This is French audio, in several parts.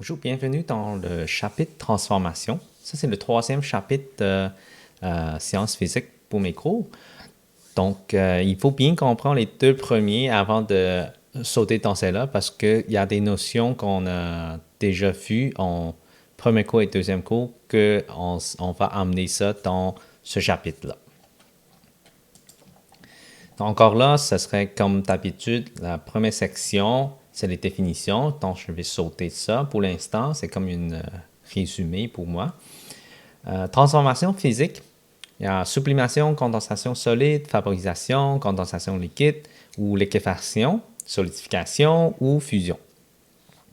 Bonjour, bienvenue dans le chapitre transformation. Ça, c'est le troisième chapitre de sciences physiques pour mes cours. Donc, il faut bien comprendre les deux premiers avant de sauter dans celle-là parce qu'il y a des notions qu'on a déjà vues en premier cours et deuxième cours qu'on va amener ça dans ce chapitre-là. Donc, encore là, ce serait comme d'habitude, la première section, c'est les définitions. Donc, je vais sauter ça pour l'instant. C'est comme une résumé pour moi. Transformation physique. Il y a sublimation, condensation solide, vaporisation, condensation liquide ou liquéfaction, solidification ou fusion.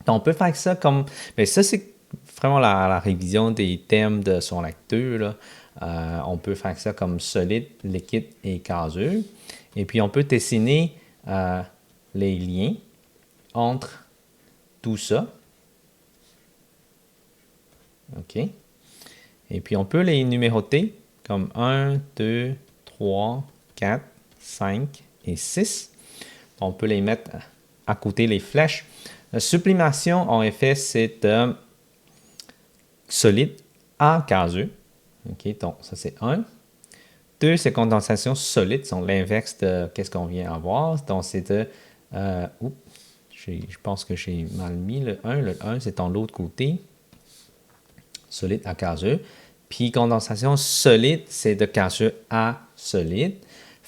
Donc, on peut faire ça comme... Mais ça, c'est vraiment la révision des thèmes de son acte 2. Là. On peut faire ça comme solide, liquide et gazeux. Et puis, on peut dessiner les liens entre tout ça. OK. Et puis, on peut les numéroter comme 1, 2, 3, 4, 5 et 6. On peut les mettre à côté les flèches. La sublimation, en effet, c'est de solide à gazeux. OK, donc ça, c'est 1. 2, c'est condensation solide, c'est l'inverse de ce qu'on vient avoir. Donc, c'est de... je pense que j'ai mal mis le 1. Le 1, c'est dans l'autre côté. Solide à gazeux. Puis, condensation solide, c'est de gazeux à solide.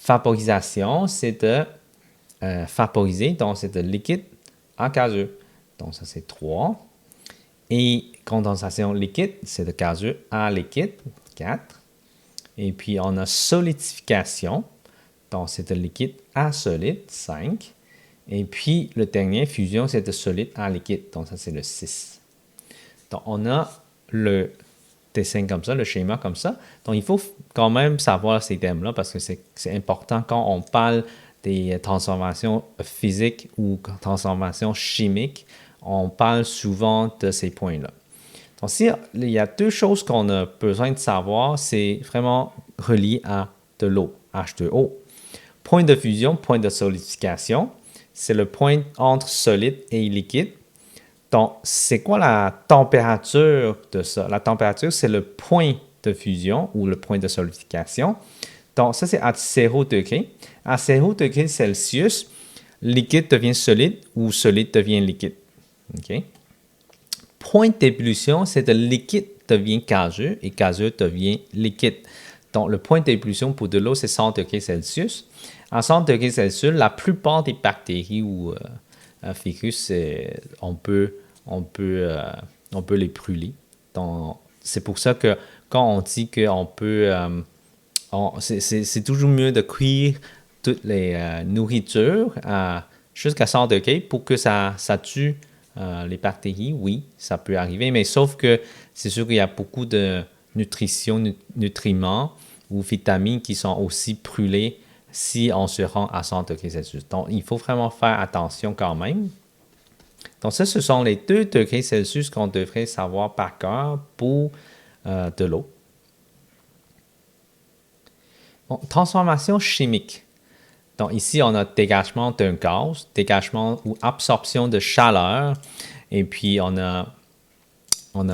Vaporisation, c'est de vaporiser, donc c'est de liquide à gazeux. Donc, ça, c'est 3. Et condensation liquide, c'est de gazeux à liquide, 4. Et puis, on a solidification, donc c'est de liquide à solide, 5. Et puis, le dernier, fusion, c'est de solide à liquide, donc ça, c'est le 6. Donc, on a le dessin comme ça, le schéma comme ça. Donc, il faut quand même savoir ces thèmes-là parce que c'est important quand on parle des transformations physiques ou transformations chimiques. On parle souvent de ces points-là. Donc, il y a deux choses qu'on a besoin de savoir, c'est vraiment relié à de l'eau, H2O. Point de fusion, point de solidification, c'est le point entre solide et liquide. Donc, c'est quoi la température de ça? La température, c'est le point de fusion ou le point de solidification. Donc, ça, c'est à 0 degré. À 0 degré Celsius, liquide devient solide ou solide devient liquide. OK? Point d'ébullition, c'est de liquide devient gazeux et gazeux devient liquide. Donc, le point d'ébullition pour de l'eau, c'est 100 degrés Celsius. À 100 degrés Celsius, la plupart des bactéries ou virus, on peut les brûler. Donc, c'est pour ça que quand on dit qu'on peut... c'est toujours mieux de cuire toutes les nourritures jusqu'à 100 degrés pour que ça tue les bactéries. Oui, ça peut arriver, mais sauf que c'est sûr qu'il y a beaucoup de nutriments ou vitamines qui sont aussi brûlés si on se rend à 100 degrés Celsius. Donc, il faut vraiment faire attention quand même. Donc, ça, ce sont les 2 degrés Celsius qu'on devrait savoir par cœur pour de l'eau. Bon, transformation chimique. Donc, ici, on a dégagement d'un gaz, dégagement ou absorption de chaleur. Et puis, on a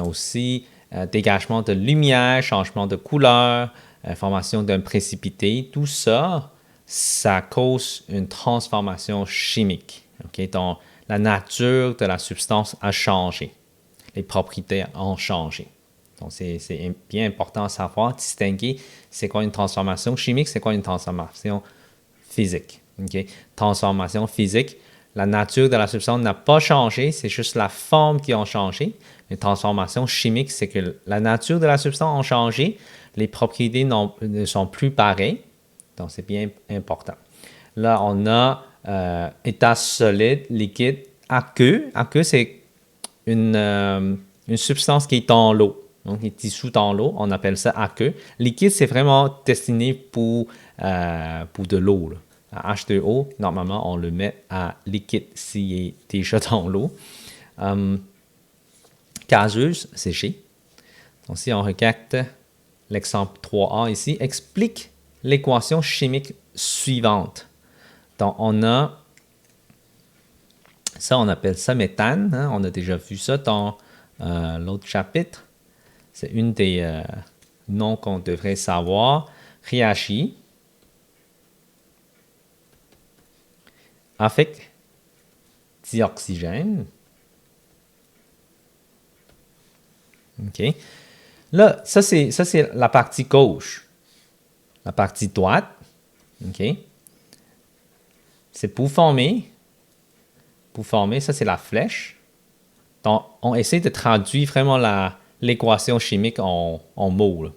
aussi dégagement de lumière, changement de couleur, formation d'un précipité. Tout ça, ça cause une transformation chimique. Okay? Donc, la nature de la substance a changé. Les propriétés ont changé. Donc, c'est bien important à savoir, distinguer c'est quoi une transformation chimique, c'est quoi une transformation physique. Okay? Transformation physique, la nature de la substance n'a pas changé, c'est juste la forme qui a changé. Une transformation chimique, c'est que la nature de la substance a changé, les propriétés ne sont plus pareilles. Donc, c'est bien important. Là, on a état solide, liquide, aqueux. Aqueux, c'est une substance qui est dans l'eau. Donc, qui est dissous dans l'eau, on appelle ça aqueux. Liquide, c'est vraiment destiné pour de l'eau. Là. H2O, normalement, on le met à liquide s'il est déjà dans l'eau. Gazeuse, c'est G. Donc, si on regarde l'exemple 3A ici, explique l'équation chimique suivante. Donc, on a ça, on appelle ça méthane. Hein? On a déjà vu ça dans l'autre chapitre. C'est une des noms qu'on devrait savoir. Réagit avec dioxygène. OK. Là, ça c'est la partie gauche. La partie droite, OK. C'est pour former, ça c'est la flèche. Donc, on essaie de traduire vraiment l'équation chimique en mots. Là.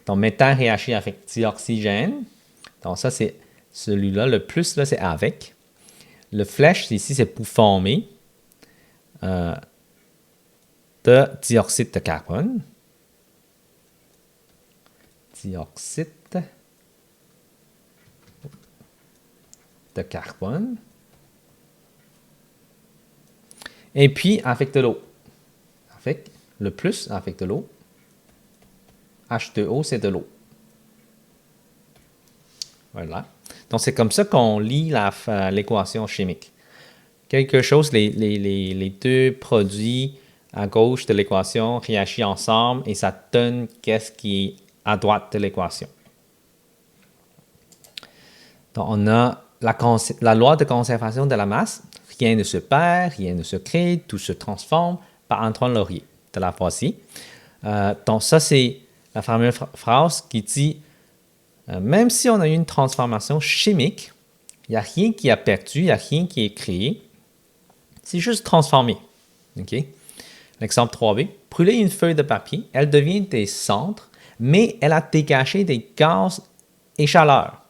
Donc, méthane réagit avec dioxygène. Donc, ça c'est celui-là. Le plus, là, c'est avec. Le flèche, ici, c'est pour former de dioxyde de carbone. Dioxyde de carbone. Et puis, avec de l'eau. Avec le plus, avec de l'eau. H2O, c'est de l'eau. Voilà. Donc, c'est comme ça qu'on lit l'équation chimique. Quelque chose, les deux produits à gauche de l'équation réagissent ensemble et ça donne qu'est-ce qui est à droite de l'équation. Donc, on a la loi de conservation de la masse. Rien ne se perd, rien ne se crée, tout se transforme par Antoine Laurier. De la voici. Donc, ça, c'est la fameuse phrase qui dit même si on a eu une transformation chimique, il n'y a rien qui a perdu, il n'y a rien qui est créé. C'est juste transformé. Okay? L'exemple 3b. Brûler une feuille de papier, elle devient des cendres, mais elle a dégagé des gaz et chaleur.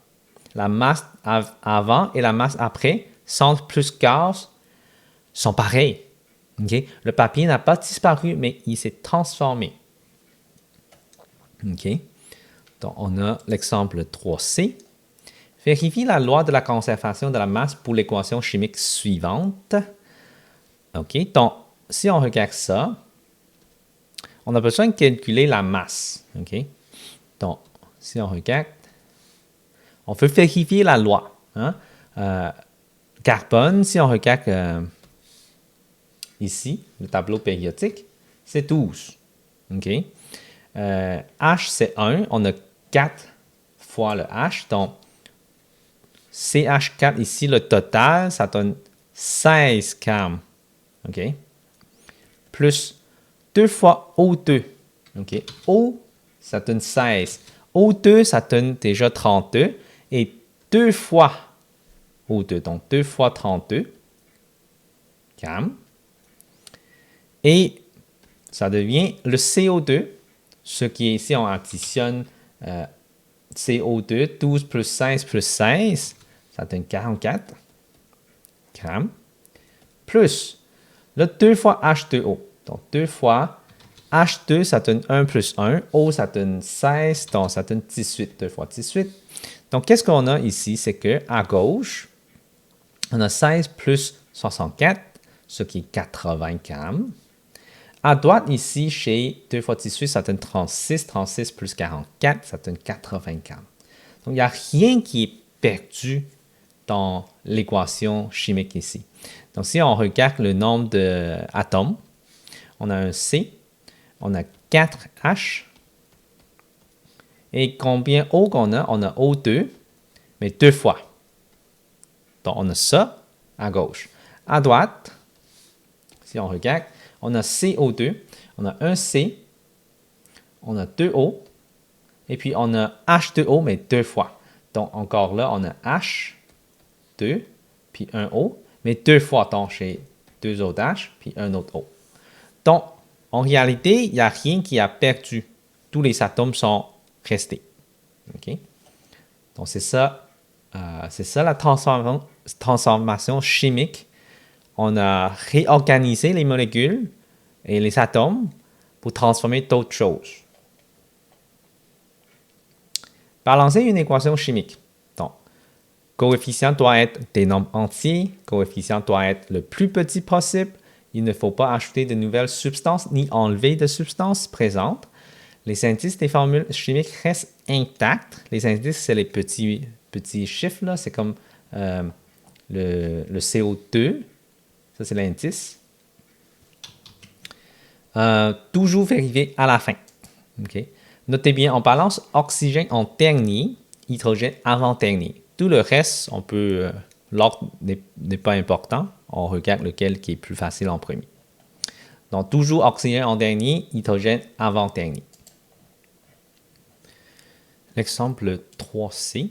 La masse avant et la masse après, cendres plus gaz, sont pareils. Okay? Le papier n'a pas disparu, mais il s'est transformé. OK. Donc, on a l'exemple 3c. Vérifie la loi de la conservation de la masse pour l'équation chimique suivante. OK. Donc, si on regarde ça, on a besoin de calculer la masse. OK. Donc, si on regarde, on veut vérifier la loi. Hein? Carbone, si on regarde ici, le tableau périodique, c'est 12. OK. H, c'est 1. On a 4 fois le H. Donc, CH4 ici, le total, ça donne 16 cam. OK? Plus 2 fois O2. OK? O, ça donne 16. O2, ça donne déjà 32. Et 2 fois O2. Donc, 2 fois 32 cam. Et ça devient le CO2. Ce qui est ici, on additionne CO2, 12 plus 16 plus 16, ça donne 44 grammes, plus le 2 fois H2O. Donc, 2 fois H2, ça donne 1 plus 1. O, ça donne 16, donc ça donne 18. 2 fois 18. Donc, qu'est-ce qu'on a ici? C'est qu'à gauche, on a 16 plus 64, ce qui est 80 grammes. À droite, ici, chez 2 fois 18, ça donne 36. 36 plus 44, ça donne 80 grammes. Donc, il n'y a rien qui est perdu dans l'équation chimique ici. Donc, si on regarde le nombre d'atomes, on a un C, on a 4 H. Et combien O qu'on a? On a O2, mais 2 fois. Donc, on a ça à gauche. À droite, si on regarde, on a CO2, on a un C, on a 2 O, et puis on a H2O, mais 2 fois. Donc, encore là, on a H, 2, puis un O, mais 2 fois. Donc, j'ai 2 autres H, puis un autre O. Donc, en réalité, il n'y a rien qui a perdu. Tous les atomes sont restés. OK? Donc, c'est ça la transformation chimique. On a réorganisé les molécules et les atomes pour transformer d'autres choses. Balancer une équation chimique. Donc, coefficient doit être des nombres entiers. Coefficient doit être le plus petit possible. Il ne faut pas ajouter de nouvelles substances ni enlever de substances présentes. Les indices des formules chimiques restent intacts. Les indices, c'est les petits chiffres, là. C'est comme le CO2. Ça, c'est l'indice. Toujours vérifier à la fin. Okay? Notez bien, on balance oxygène en dernier, hydrogène avant-dernier. Tout le reste, on peut, l'ordre n'est pas important. On regarde lequel qui est plus facile en premier. Donc, toujours oxygène en dernier, hydrogène avant-dernier. L'exemple 3C.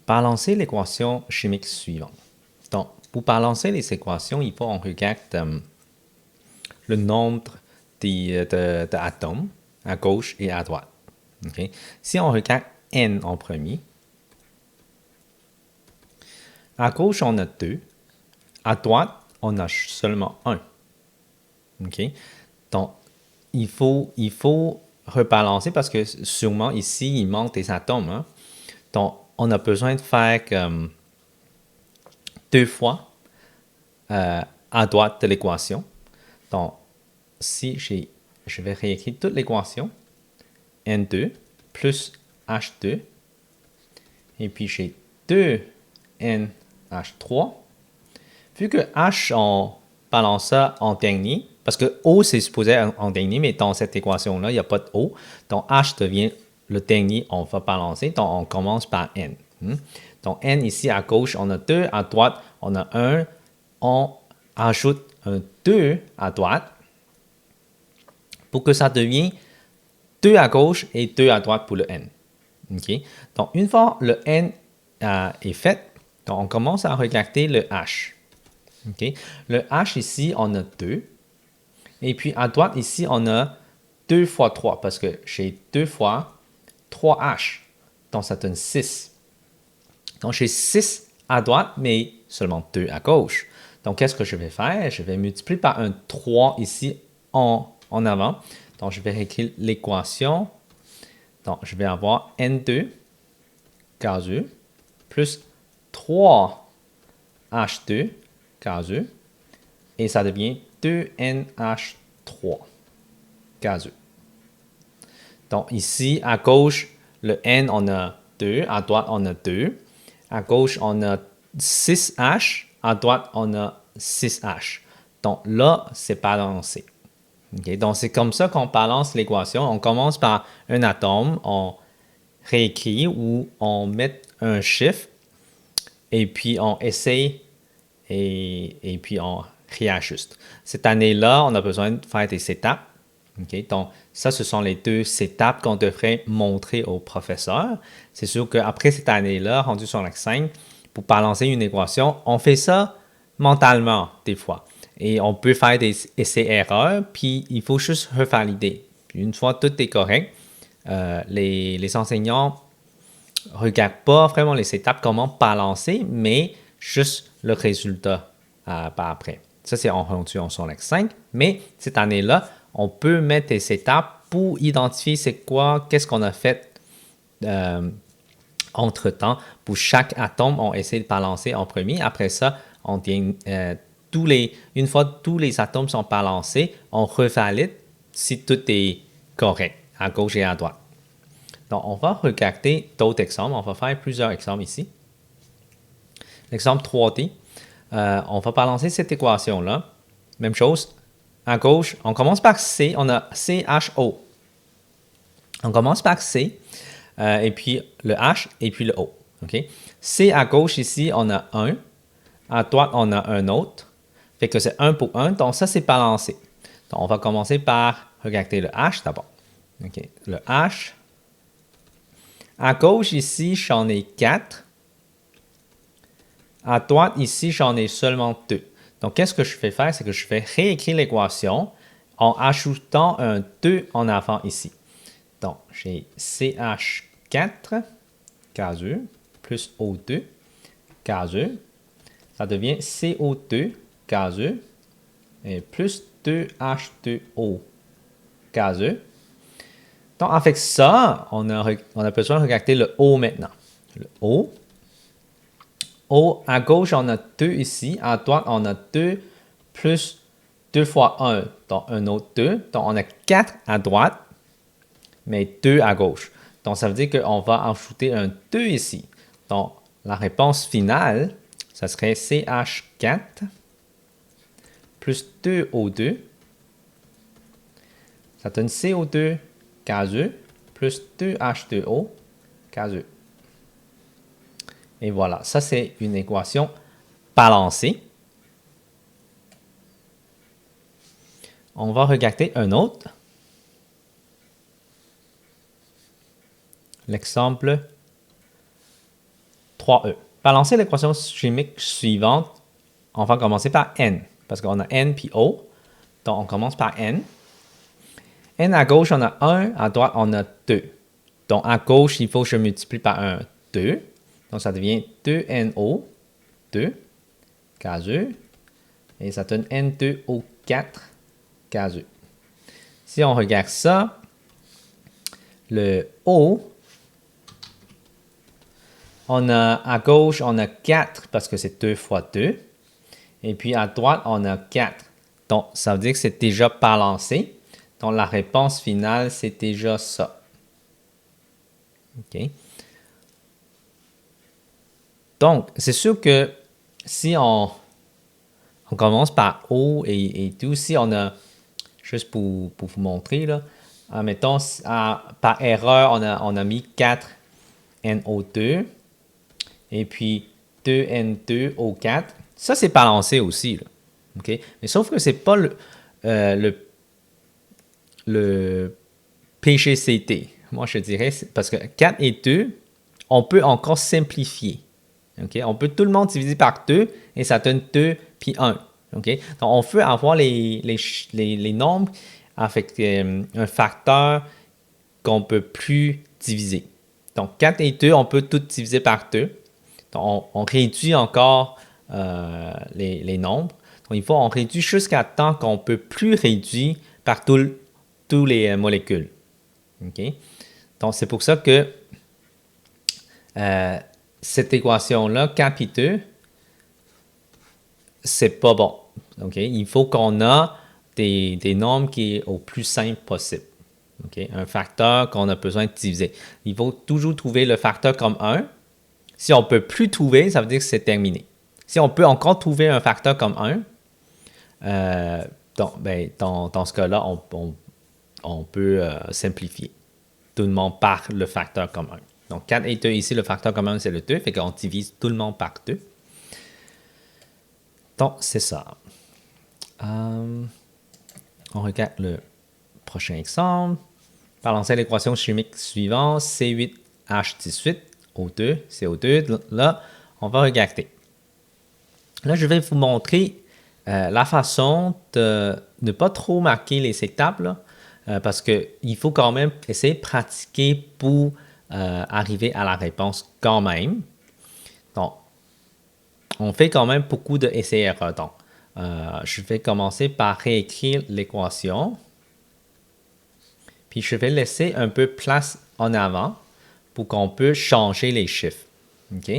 Balancer l'équation chimique suivante. Donc, pour balancer les équations, il faut qu'on regarde le nombre d'atomes à gauche et à droite. Okay? Si on regarde N en premier, à gauche, on a 2. À droite, on a seulement 1. Okay? Donc, il faut rebalancer parce que sûrement ici, il manque des atomes. Hein? Donc, on a besoin de faire 2 fois à droite de l'équation. Donc, si je vais réécrire toute l'équation. N2 plus H2. Et puis, j'ai 2NH3. Vu que H, on balance ça en dernier, parce que O, c'est supposé être en dernier, mais dans cette équation-là, il n'y a pas de O. Donc, H devient le dernier, on va balancer. Donc, on commence par N. Donc, N ici à gauche, on a 2. À droite, on a 1. On ajoute un 2 à droite pour que ça devienne 2 à gauche et 2 à droite pour le N. Okay? Donc, une fois le N est fait, donc on commence à regarder le H. Okay? Le H ici, on a 2. Et puis à droite ici, on a 2 fois 3 parce que j'ai 2 fois 3H. Donc, ça donne 6. Donc, j'ai 6 à droite, mais seulement 2 à gauche. Donc, qu'est-ce que je vais faire? Je vais multiplier par un 3 ici en avant. Donc, je vais réécrire l'équation. Donc, je vais avoir N2 gazeux plus 3H2 gazeux et ça devient 2NH3 gazeux. Donc, ici, à gauche, le N, on a 2. À droite, on a 2. À gauche, on a 6H. À droite, on a 6H. Donc, là, c'est balancé. Okay? Donc, c'est comme ça qu'on balance l'équation. On commence par un atome, on réécrit ou on met un chiffre et puis on essaye et puis on réajuste. Cette année-là, on a besoin de faire des étapes. Okay? Donc, ça, ce sont les 2 étapes qu'on devrait montrer au professeur. C'est sûr qu'après cette année-là, rendu sur la 5, pour balancer une équation, on fait ça mentalement des fois. Et on peut faire des essais-erreurs, puis il faut juste revalider. Puis une fois tout est correct, les enseignants ne regardent pas vraiment les étapes, comment balancer, mais juste le résultat par après. Ça, c'est en rendu en Sonlex 5. Mais cette année-là, on peut mettre des étapes pour identifier c'est quoi, qu'est-ce qu'on a fait entre-temps. Pour chaque atome, on essaie de balancer en premier. Après ça, on une fois tous les atomes sont balancés, on revalide si tout est correct, à gauche et à droite. Donc, on va regarder d'autres exemples. On va faire plusieurs exemples ici. L'exemple 3D, on va balancer cette équation-là. Même chose, à gauche, on commence par C, on a CHO. On commence par C, et puis le H, et puis le O. Okay? C à gauche, ici, on a 1. À droite, on a un autre. Fait que c'est 1 pour 1, donc ça, c'est balancé. Donc, on va commencer par regarder le H d'abord. Okay? Le H. À gauche, ici, j'en ai 4. À droite, ici, j'en ai seulement 2. Donc, qu'est-ce que je vais faire? C'est que je vais réécrire l'équation en ajoutant un 2 en avant ici. Donc, j'ai CH4 gazeux plus O2 gazeux. Ça devient CO2 gazeux et plus 2H2O gazeux. Donc, avec ça, on a besoin de regarder le O maintenant. Le O. O, à gauche, on a 2 ici. À droite, on a 2 plus 2 fois 1, donc un autre 2. Donc, on a 4 à droite, mais 2 à gauche. Donc, ça veut dire qu'on va ajouter un 2 ici. Donc, la réponse finale, ça serait CH4 plus 2O2 Ça donne CO2 gazeux plus 2H2O gazeux. Et voilà, ça c'est une équation balancée. On va regarder un autre. L'exemple 3e. Balancer l'équation chimique suivante. On va commencer par N, parce qu'on a N puis O. Donc, on commence par N. N à gauche, on a 1, à droite, on a 2. Donc, à gauche, il faut que je multiplie par 1, 2. Donc, ça devient 2NO, 2, gazeux. Et ça donne N2O4, gazeux. Si on regarde ça, le O, on a à gauche, on a 4 parce que c'est 2 fois 2. Et puis à droite, on a 4. Donc, ça veut dire que c'est déjà balancé. Donc, la réponse finale, c'est déjà ça. OK. Donc, c'est sûr que si on commence par O et tout, si on a, juste pour vous montrer, là, mettons, par erreur, on a mis 4NO2 et puis 2N2O4. Ça, c'est balancé aussi. Là. OK? Mais sauf que ce n'est pas le PGCT. Moi, je dirais, parce que 4 et 2, on peut encore simplifier. Okay? On peut tout le monde diviser par 2 et ça donne 2 puis 1. Okay? Donc, on peut avoir les nombres avec un facteur qu'on ne peut plus diviser. Donc, 4 et 2, on peut tout diviser par 2. Donc, on réduit encore les nombres. Donc, on réduit jusqu'à temps qu'on ne peut plus réduire par tous les molécules. Okay? Donc, c'est pour ça que cette équation-là, 4 et 2, c'est pas bon. Okay? Il faut qu'on ait des nombres qui sont au plus simple possible. Okay? Un facteur qu'on a besoin de diviser. Il faut toujours trouver le facteur comme 1. Si on ne peut plus trouver, ça veut dire que c'est terminé. Si on peut encore trouver un facteur comme 1, dans ce cas-là, on peut simplifier. Tout le monde par le facteur comme 1. Donc, 4 et 2 ici, le facteur commun, c'est le 2. Fait qu'on divise tout le monde par 2. Donc, c'est ça. On regarde le prochain exemple. Balancer l'équation chimique suivante. C8H18O2, CO2. Là, on va regarder. Là, je vais vous montrer la façon de ne pas trop marquer les étapes, là, parce qu'il faut quand même essayer de pratiquer pour arriver à la réponse quand même. Donc, on fait quand même beaucoup d'essais-erreurs. Donc, je vais commencer par réécrire l'équation. Puis, je vais laisser un peu place en avant pour qu'on puisse changer les chiffres. OK?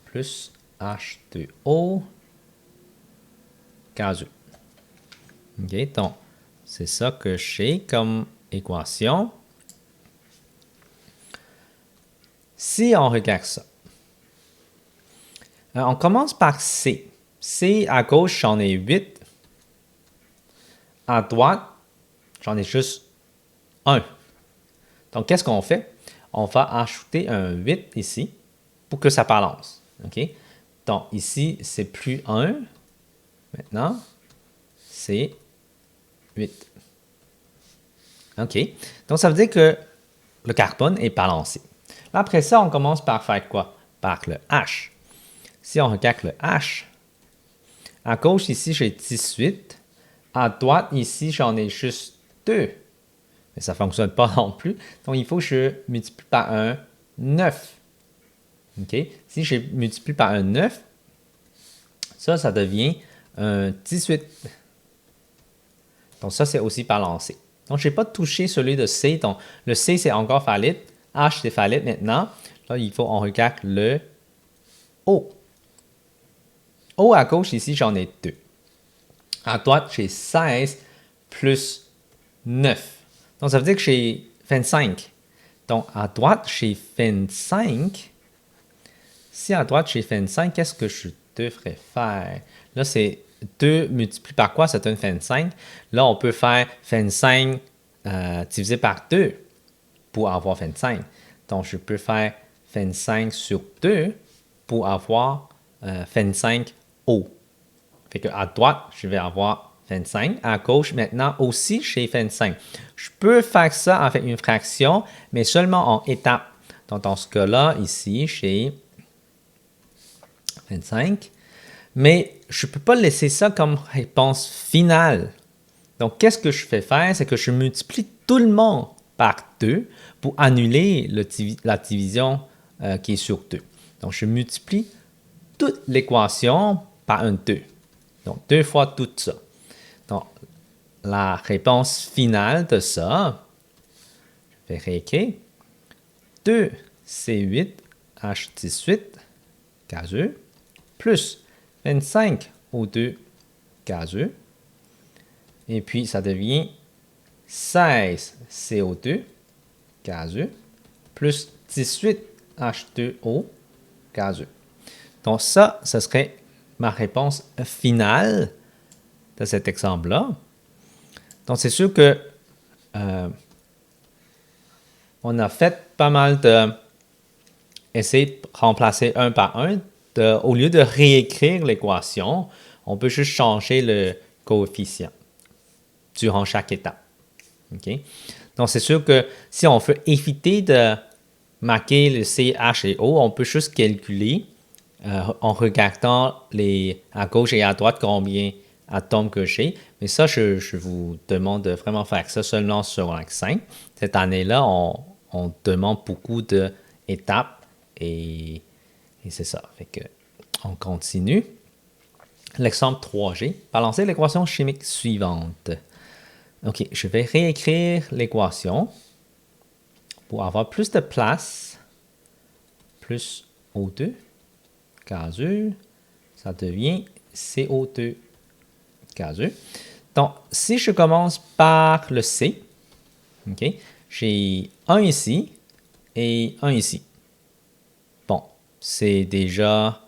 Plus H2O gazeux. OK? Donc, c'est ça que j'ai comme équation. Si on regarde ça, on commence par C. C, à gauche, j'en ai 8. À droite, j'en ai juste 1. Donc, qu'est-ce qu'on fait? On va ajouter un 8 ici pour que ça balance. OK? Donc, ici, c'est plus 1. Maintenant, c'est 8. OK. Donc, ça veut dire que le carbone est balancé. Après ça, on commence par faire quoi? Par le H. Si on regarde le H, à gauche, ici, j'ai 18. À droite, ici, j'en ai juste 2. Mais ça ne fonctionne pas non plus. Donc, il faut que je multiplie par un 9. OK? Si je multiplie par un 9, ça devient un 18. Donc, ça, c'est aussi balancé. Donc, je n'ai pas touché celui de C. Donc, le C, c'est encore valide. H, c'est valide maintenant. Là, il faut qu'on regarde le O. O à gauche, ici, j'en ai 2. À droite, j'ai 16 plus 9. Donc, ça veut dire que j'ai 25. Donc, à droite, j'ai 25. Si à droite, j'ai 25, qu'est-ce que je devrais faire? Là, c'est 2 multiplié par quoi, ça donne 25. Là, on peut faire 25 divisé par 2 pour avoir 25. Donc, je peux faire 25 sur 2 pour avoir 25 haut. Fait qu'à droite, je vais avoir 25. À gauche, maintenant aussi, j'ai 25. Je peux faire ça avec une fraction, mais seulement en étapes. Donc, dans ce cas-là, ici, j'ai 25. Mais je ne peux pas laisser ça comme réponse finale. Donc, qu'est-ce que je fais faire? C'est que je multiplie tout le monde par 2 pour annuler la division qui est sur 2. Donc, je multiplie toute l'équation par un 2. Donc, 2 fois tout ça. Donc, la réponse finale de ça, je vais réécrire. 2 C8 H18 gazeux plus 25 O2 gazeux. Et puis, ça devient 16 CO2 gazeux plus 18 H2O gazeux. Donc ça, ce serait ma réponse finale de cet exemple-là. Donc c'est sûr que on a fait pas mal de essayer de remplacer un par un. Au lieu de réécrire l'équation, on peut juste changer le coefficient durant chaque étape. Okay? Donc, c'est sûr que si on veut éviter de marquer le C, H et O, on peut juste calculer en regardant à gauche et à droite combien d'atomes que j'ai. Mais ça, je vous demande de vraiment faire ça seulement sur un 5. Cette année-là, on demande beaucoup d'étapes et c'est ça. Fait que on continue. L'exemple 3G. Balancer l'équation chimique suivante. OK, je vais réécrire l'équation pour avoir plus de place. Plus O2 gazeux, ça devient CO2 gazeux. Donc, si je commence par le C, OK, j'ai un ici et un ici. Bon, c'est déjà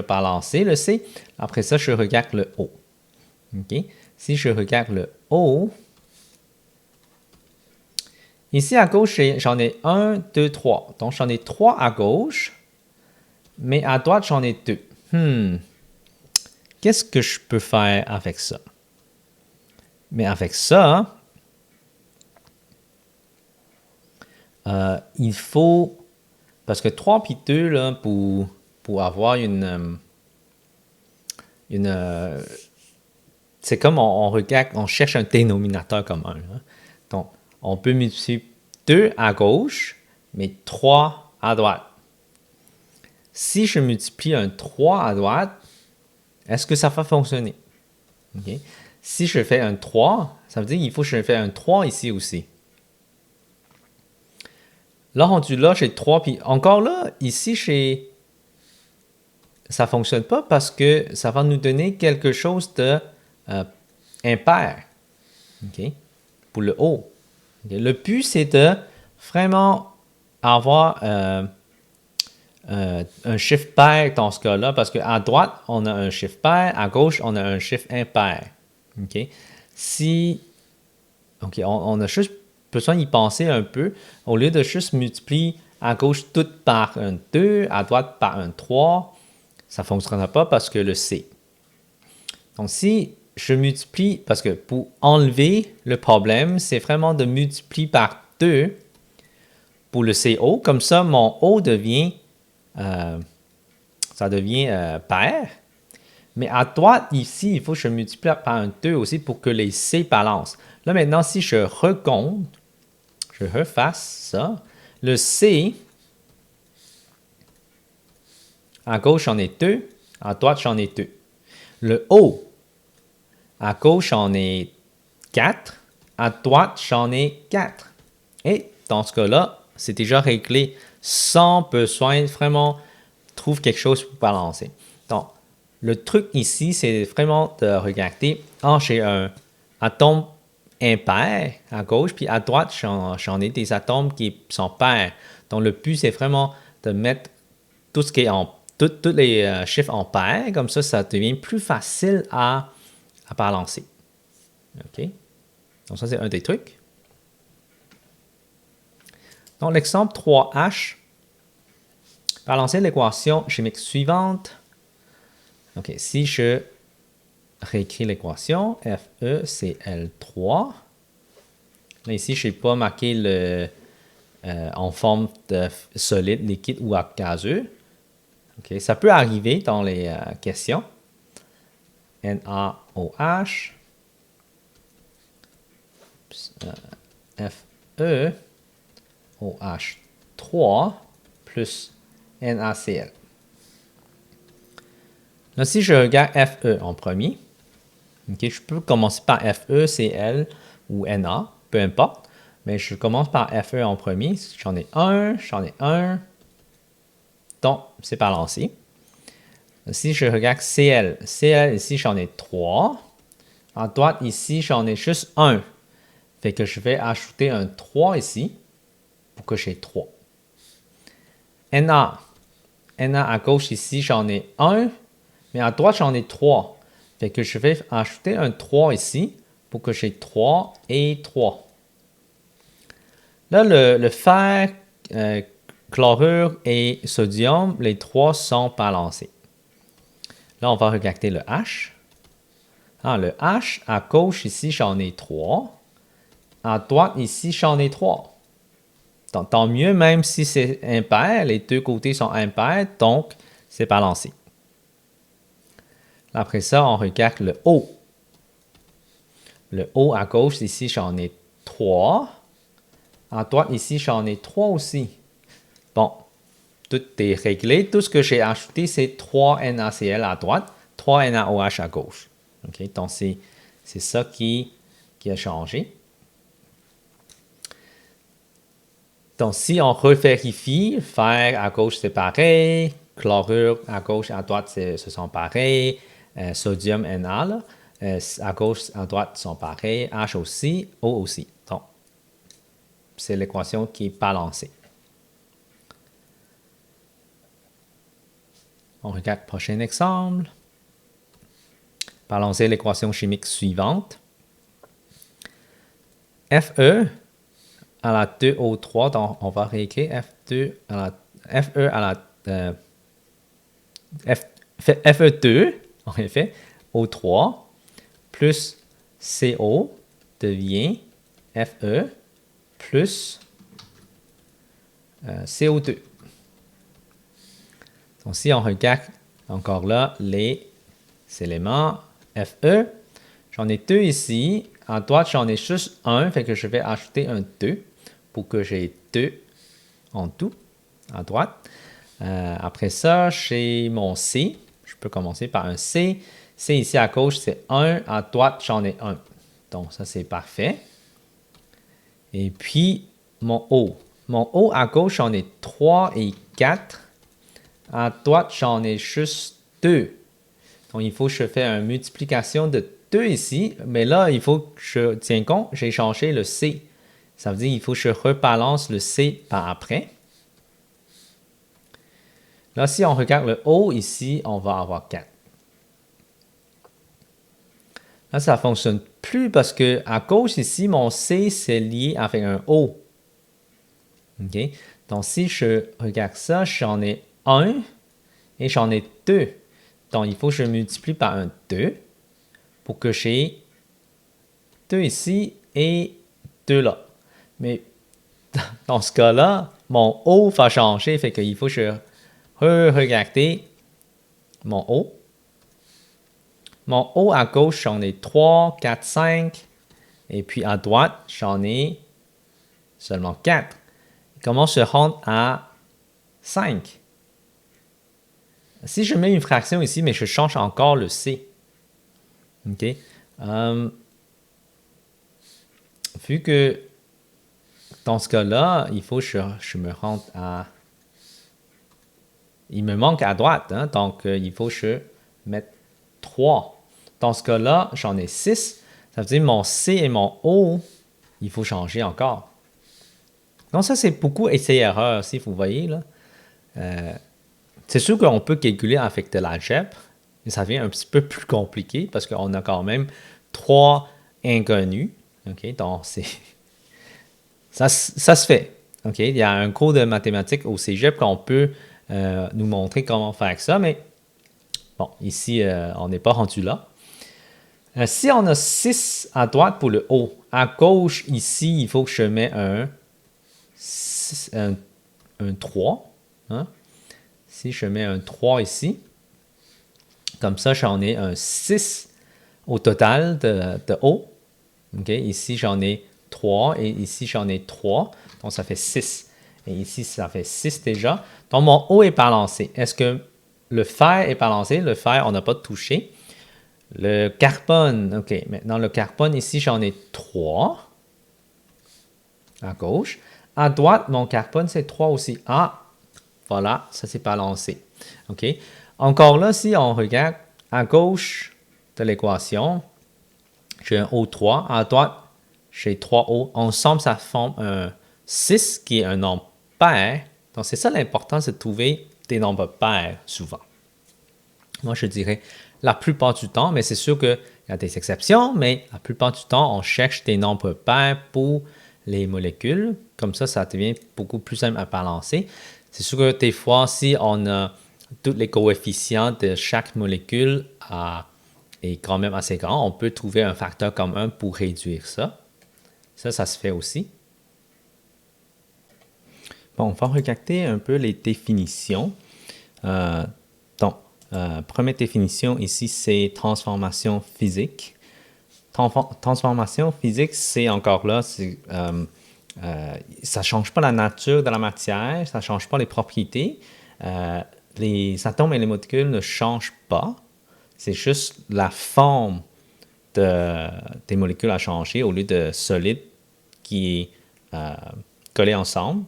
balancé le C. Après ça, je regarde le O. OK? Si je regarde le O, ici à gauche, j'en ai 1, 2, 3. Donc, j'en ai 3 à gauche, mais à droite, j'en ai 2. Qu'est-ce que je peux faire avec ça? Mais avec ça, il faut... Parce que 3 puis 2, là, pour avoir une c'est comme on regarde, on cherche un dénominateur commun. Hein. Donc, on peut multiplier 2 à gauche, mais 3 à droite. Si je multiplie un 3 à droite, est-ce que ça va fonctionner? Okay. Si je fais un 3, ça veut dire qu'il faut que je fasse un 3 ici aussi. Là, rendu là, j'ai 3, puis encore là, ici, ça ne fonctionne pas parce que ça va nous donner quelque chose de impair. Okay? Pour le haut. Okay? Le but, c'est de vraiment avoir un chiffre pair dans ce cas-là, parce qu'à droite, on a un chiffre pair, à gauche, on a un chiffre impair. Okay? On a juste besoin d'y penser un peu. Au lieu de juste multiplier à gauche tout par un 2, à droite par un 3, ça ne fonctionnera pas parce que le C. Donc, si je multiplie, parce que pour enlever le problème, c'est vraiment de multiplier par 2 pour le CO. Comme ça, mon O devient, pair. Mais à droite, ici, il faut que je multiplie par un 2 aussi pour que les C balancent. Là, maintenant, si je recompte, je refasse ça, le C, à gauche, j'en ai 2, à droite, j'en ai 2. Le O, à gauche, j'en ai 4, à droite, j'en ai 4. Et dans ce cas-là, c'est déjà réglé sans besoin de vraiment trouver quelque chose pour balancer. Donc, le truc ici, c'est vraiment de regarder, j'ai un atome impair à gauche, puis à droite, j'en ai des atomes qui sont pairs. Donc, le but, c'est vraiment de mettre tout ce qui est en tous les chiffres en paires. Comme ça devient plus facile à balancer. OK? Donc, ça, c'est un des trucs. Donc, l'exemple 3H. Balancer l'équation chimique suivante. OK, si je réécris l'équation, FeCl3. Là, ici, je n'ai pas marqué en forme de solide, liquide ou gazeux. OK, ça peut arriver dans les questions. NaOH, FeOH3 plus NaCl. Là, si je regarde Fe en premier, okay, je peux commencer par Fe, Cl ou Na, peu importe. Mais je commence par Fe en premier. J'en ai un. Donc, c'est balancé. Si je regarde Cl ici, j'en ai 3. À droite, ici, j'en ai juste un. Fait que je vais ajouter un 3 ici pour que j'ai 3. Na à gauche, ici, j'en ai 1. Mais à droite, j'en ai 3. Fait que je vais ajouter un 3 ici pour que j'ai 3 et 3. Là, le fer, chlorure et sodium, les trois sont balancés. Là, on va regarder le H. Le H, à gauche, ici, j'en ai 3. À droite, ici, j'en ai 3. Donc, tant mieux, même si c'est impair, les deux côtés sont impairs, donc c'est balancé. Après ça, on regarde le O. Le O à gauche, ici, j'en ai 3. À droite, ici, j'en ai 3 aussi. Bon, tout est réglé. Tout ce que j'ai ajouté, c'est 3 NaCl à droite, 3 NaOH à gauche. Okay? Donc, c'est ça qui a changé. Donc, si on revérifie, fer à gauche, c'est pareil. Chlorure à gauche, à droite, ce sont pareils. Sodium, Na, là, à gauche, à droite, sont pareils. H aussi, O aussi. Donc, c'est l'équation qui est balancée. On regarde le prochain exemple. Balancer l'équation chimique suivante. Fe à la 2O3, donc on va réécrire Fe à la Fe2, en effet, O3, plus CO devient Fe plus CO2. Donc, si on regarde encore là les éléments Fe, j'en ai 2 ici. À droite, j'en ai juste un, fait que je vais ajouter un 2 pour que j'ai 2 en tout à droite. Après ça, j'ai mon C. Je peux commencer par un C. C ici à gauche, c'est 1. À droite, j'en ai 1. Donc, ça, c'est parfait. Et puis, mon O. Mon O à gauche, j'en ai 3 et 4. À droite, j'en ai juste 2. Donc, il faut que je fasse une multiplication de 2 ici. Mais là, il faut que je tienne compte, j'ai changé le C. Ça veut dire qu'il faut que je rebalance le C par après. Là, si on regarde le O ici, on va avoir 4. Là, ça ne fonctionne plus parce que à gauche ici, mon C, c'est lié avec un O. OK? Donc, si je regarde ça, j'en ai 1 et j'en ai 2. Donc, il faut que je multiplie par un 2 pour que j'ai 2 ici et 2 là. Mais dans ce cas-là, mon O va changer, fait qu'il faut que je regarde mon O. Mon O à gauche, j'en ai 3, 4, 5. Et puis à droite, j'en ai seulement 4. Comment se rendre à 5? Si je mets une fraction ici, mais je change encore le C. OK? Vu que dans ce cas-là, il faut que je me rende à... Il me manque à droite, hein? Donc il faut que je mette 3. Dans ce cas-là, j'en ai 6. Ça veut dire mon C et mon O, il faut changer encore. Donc ça, c'est beaucoup essai-erreur, si vous voyez. Là. C'est sûr qu'on peut calculer avec de l'algèbre, mais ça devient un petit peu plus compliqué parce qu'on a quand même 3 inconnus. OK? Donc, ça se fait. OK? Il y a un cours de mathématiques au cégep qu'on peut nous montrer comment faire ça, mais bon, ici, on n'est pas rendu là. Si on a 6 à droite pour le haut, à gauche, ici, il faut que je mette un 3. Hein? Si je mets un 3 ici, comme ça, j'en ai un 6 au total de haut. Okay? Ici, j'en ai 3 et ici, j'en ai 3. Donc, ça fait 6. Et ici, ça fait 6 déjà. Donc, mon haut est balancé. Est-ce que le fer est balancé? Le fer, on n'a pas touché. Le carbone, OK. Maintenant, le carbone, ici, j'en ai 3 à gauche. À droite, mon carbone, c'est 3 aussi. Ah, voilà, ça s'est balancé. OK. Encore là, si on regarde à gauche de l'équation, j'ai un O3. À droite, j'ai 3O. Ensemble, ça forme un 6 qui est un nombre pair. Donc, c'est ça l'importance de trouver des nombres pairs souvent. Moi, je dirais la plupart du temps, mais c'est sûr qu'il y a des exceptions, mais la plupart du temps, on cherche des nombres pairs pour les molécules. Comme ça devient beaucoup plus simple à balancer. C'est sûr que des fois, si on a tous les coefficients de chaque molécule est quand même assez grand, on peut trouver un facteur commun pour réduire ça. Ça se fait aussi. Bon, on va regarder un peu les définitions. Donc, première définition ici, c'est transformation physique. Transformation physique, c'est encore là, ça ne change pas la nature de la matière, ça ne change pas les propriétés. Les atomes et les molécules ne changent pas. C'est juste la forme des molécules a changé au lieu de solide qui est collé ensemble.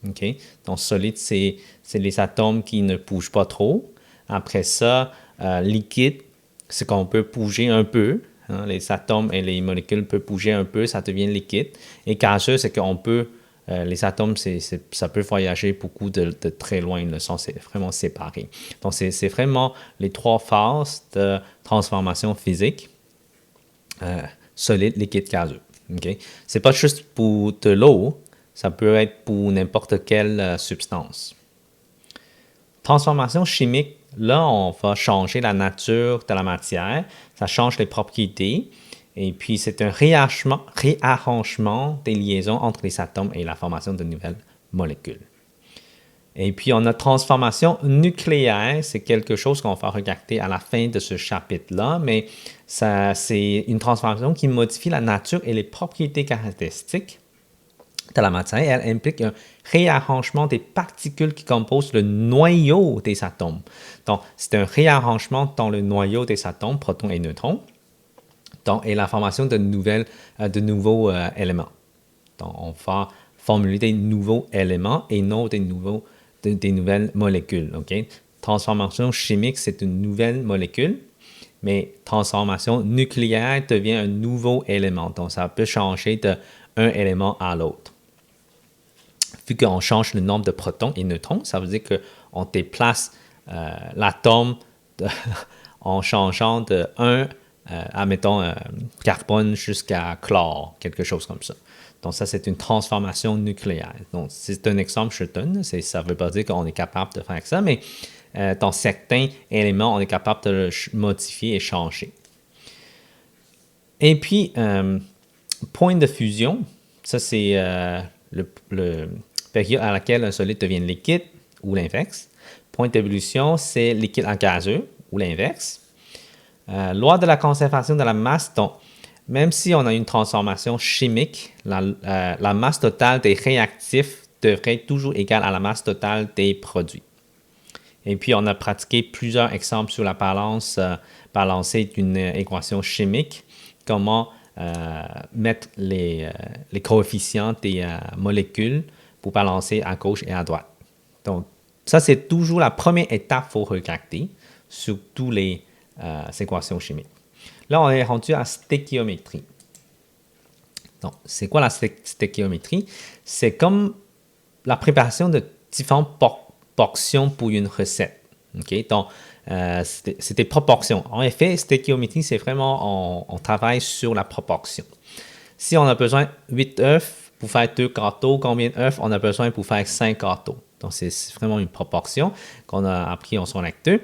Okay? Donc, solide, c'est les atomes qui ne bougent pas trop. Après ça, liquide, c'est qu'on peut bouger un peu. Hein? Les atomes et les molécules peuvent bouger un peu, ça devient liquide. Et gazeux, c'est qu'on peut, les atomes, ça peut voyager beaucoup de très loin, ils sont vraiment séparés. Donc, c'est vraiment les 3 phases de transformation physique. Solide, liquide, gazeux. Okay? Ce n'est pas juste pour de l'eau, ça peut être pour n'importe quelle substance. Transformation chimique, là, on va changer la nature de la matière, ça change les propriétés, et puis c'est un réarrangement des liaisons entre les atomes et la formation de nouvelles molécules. Et puis, on a transformation nucléaire, c'est quelque chose qu'on va regarder à la fin de ce chapitre-là, mais c'est une transformation qui modifie la nature et les propriétés caractéristiques de la matière. Elle implique un réarrangement des particules qui composent le noyau des atomes. Donc, c'est un réarrangement dans le noyau des atomes, protons et neutrons, et la formation de nouveaux éléments. Donc, on va formuler des nouveaux éléments et non des nouvelles molécules. Okay? Transformation chimique, c'est une nouvelle molécule, mais transformation nucléaire devient un nouveau élément. Donc, ça peut changer d'un élément à l'autre. Vu qu'on change le nombre de protons et neutrons, ça veut dire qu'on déplace l'atome en changeant de 1, admettons, carbone jusqu'à chlore, quelque chose comme ça. Donc, ça, c'est une transformation nucléaire. Donc, c'est un exemple que je donne. Ça ne veut pas dire qu'on est capable de faire ça, mais dans certains éléments, on est capable de le modifier et changer. Et puis, point de fusion, ça, c'est le période à laquelle un solide devient liquide ou l'inverse. Point d'ébullition, c'est liquide à gazeux ou l'inverse. Loi de la conservation de la masse, donc, même si on a une transformation chimique, la masse totale des réactifs devrait être toujours égale à la masse totale des produits. Et puis, on a pratiqué plusieurs exemples sur la balance balancée d'une équation chimique, comment mettre les coefficients des molécules pour balancer à gauche et à droite. Donc, ça, c'est toujours la première étape qu'il faut regarder sur toutes les équations chimiques. Là, on est rendu à stéchiométrie. Donc, c'est quoi la stéchiométrie? C'est comme la préparation de différentes portions pour une recette. OK? Donc, c'est des proportions. En effet, stéquiométrie, c'est vraiment, on travaille sur la proportion. Si on a besoin de 8 œufs pour faire 2 gâteaux, combien d'œufs on a besoin pour faire 5 gâteaux? Donc, c'est vraiment une proportion qu'on a appris en son acte 2.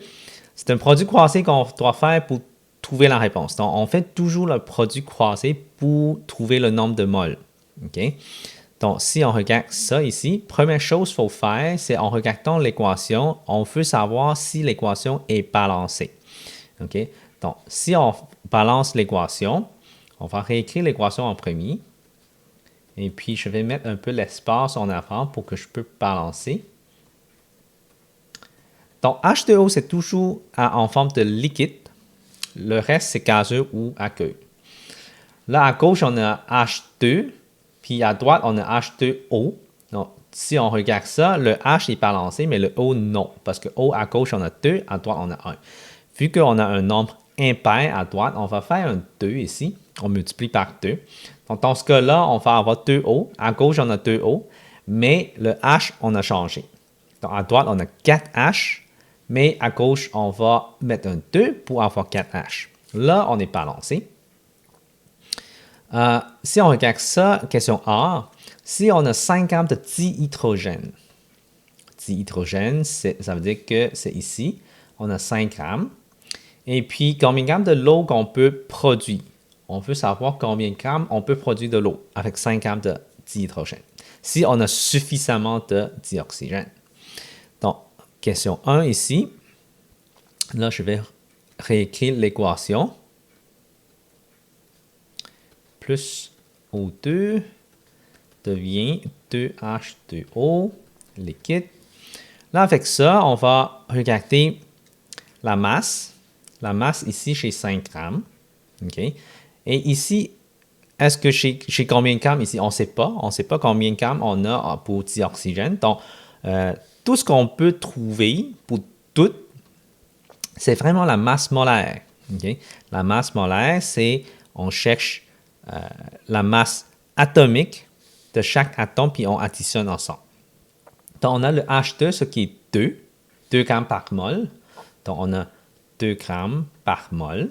C'est un produit croisé qu'on doit faire pour trouver la réponse. Donc, on fait toujours le produit croisé pour trouver le nombre de moles. OK? Donc, si on regarde ça ici, première chose qu'il faut faire, c'est en regardant l'équation, on veut savoir si l'équation est balancée. OK? Donc, si on balance l'équation, on va réécrire l'équation en premier. Et puis, je vais mettre un peu l'espace en avant pour que je puisse balancer. Donc, H2O, c'est toujours en forme de liquide. Le reste, c'est gazeux ou aqueux. Là, à gauche, on a H2. Puis à droite, on a H2O. Donc, si on regarde ça, le H est balancé, mais le O, non. Parce que O, à gauche, on a 2, à droite, on a 1. Vu qu'on a un nombre impair à droite, on va faire un 2 ici. On multiplie par 2. Donc, dans ce cas-là, on va avoir 2O. À gauche, on a 2O. Mais le H, on a changé. Donc, à droite, on a 4H. Mais à gauche, on va mettre un 2 pour avoir 4H. Là, on est balancé. Si on regarde ça, question A, si on a 5 grammes de dihydrogène, ça veut dire que c'est ici, on a 5 grammes. Et puis, combien de grammes de l'eau qu'on peut produire? On veut savoir combien de grammes on peut produire de l'eau avec 5 grammes de dihydrogène, si on a suffisamment de dioxygène. Donc, question 1 ici. Là, je vais réécrire l'équation. Plus O2 devient 2H2O liquide. Là, avec ça, on va regarder la masse. La masse ici, chez 5 grammes. OK? Et ici, est-ce que chez combien de grammes ici? On ne sait pas. On ne sait pas combien de grammes on a pour dioxygène. Donc, tout ce qu'on peut trouver pour tout, c'est vraiment la masse molaire. Okay? La masse molaire, c'est, on cherche la masse atomique de chaque atome, puis on additionne ensemble. Donc, on a le H2, ce qui est 2 grammes par mol. Donc, on a 2 grammes par mol.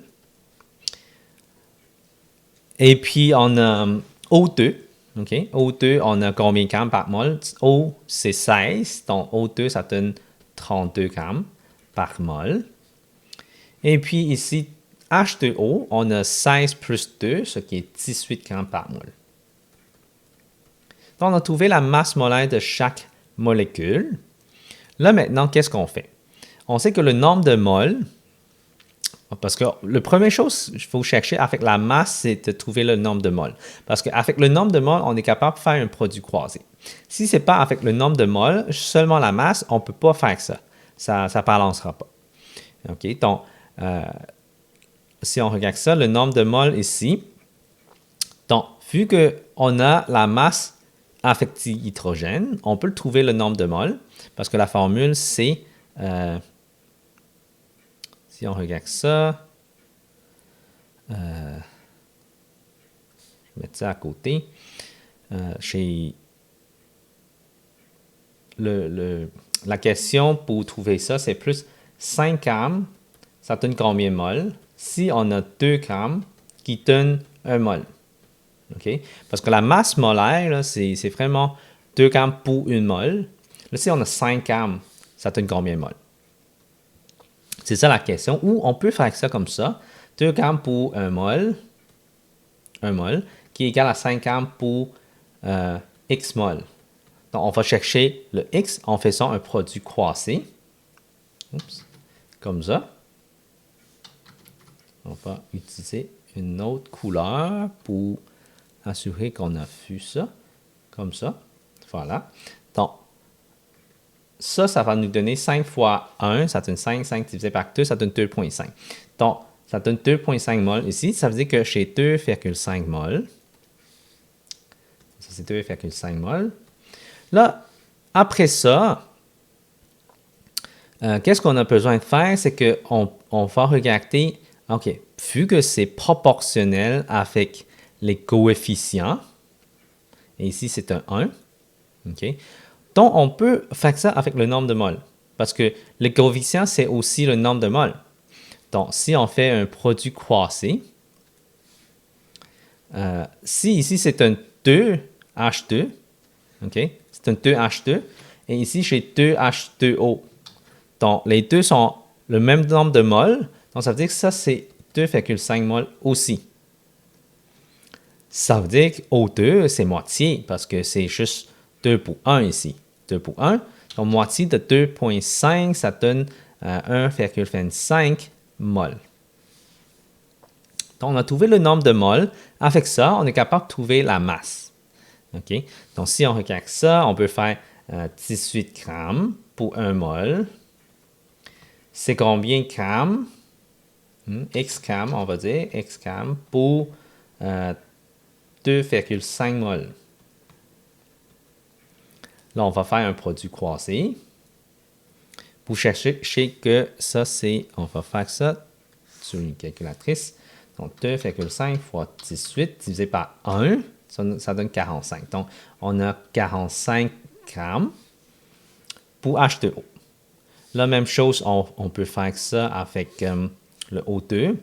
Et puis, on a O2. OK? O2, on a combien de grammes par mol? O, c'est 16. Donc, O2, ça donne 32 grammes par mol. Et puis, ici, H2O, on a 16 plus 2, ce qui est 18 grammes par mol. Donc, on a trouvé la masse molaire de chaque molécule. Là, maintenant, qu'est-ce qu'on fait? On sait que le nombre de moles, parce que la première chose qu'il faut chercher avec la masse, c'est de trouver le nombre de moles. Parce qu'avec le nombre de moles, on est capable de faire un produit croisé. Si ce n'est pas avec le nombre de moles, seulement la masse, on ne peut pas faire ça. Ça ne balancera pas. OK? Donc, si on regarde ça, le nombre de moles ici, donc, vu qu'on a la masse avec dihydrogène, on peut trouver le nombre de moles, parce que la formule, c'est, si on regarde ça, je vais mettre ça à côté, chez la question pour trouver ça, c'est plus 5 grammes, ça donne combien de moles? Si on a 2 grammes, qui donne 1 mol. Okay? Parce que la masse molaire, c'est vraiment 2 grammes pour 1 mol. Là, si on a 5 grammes, ça donne combien de mol? C'est ça la question. Ou on peut faire ça comme ça. 2 grammes pour 1 mol, qui est égal à 5 grammes pour X mol. Donc, on va chercher le X en faisant un produit croisé. Oups. Comme ça. On va utiliser une autre couleur pour assurer qu'on a vu ça. Comme ça. Voilà. Donc, ça va nous donner 5 fois 1, ça donne 5. 5 divisé par 2, ça donne 2,5. Donc, ça donne 2,5 mol ici. Ça veut dire que chez 2,5 mol, ça c'est 2,5 mol. Là, après ça, qu'est-ce qu'on a besoin de faire? C'est qu'on va regarder, OK, vu que c'est proportionnel avec les coefficients, et ici c'est un 1, OK, donc on peut faire ça avec le nombre de moles. Parce que le coefficient, c'est aussi le nombre de moles. Donc, si on fait un produit croisé, si ici c'est un 2H2, OK? C'est un 2H2, et ici j'ai 2H2O. Donc, les deux sont le même nombre de moles, donc ça veut dire que ça c'est 2,5 moles aussi. Ça veut dire qu'O2 c'est moitié, parce que c'est juste 2 pour 1 ici. 2 pour 1, donc moitié de 2,5, ça donne 1,25 moles. Donc, on a trouvé le nombre de moles. Avec ça, on est capable de trouver la masse. OK? Donc, si on regarde ça, on peut faire 18 grammes pour 1 mol. C'est combien de grammes? X grammes, on va dire. X grammes pour 2,5 moles. Là, on va faire un produit croisé. Pour chercher que ça, c'est... On va faire ça sur une calculatrice. Donc, 2,5 fois 18 divisé par 1, ça donne 45. Donc, on a 45 grammes pour H2O. La même chose, on peut faire ça avec le O2.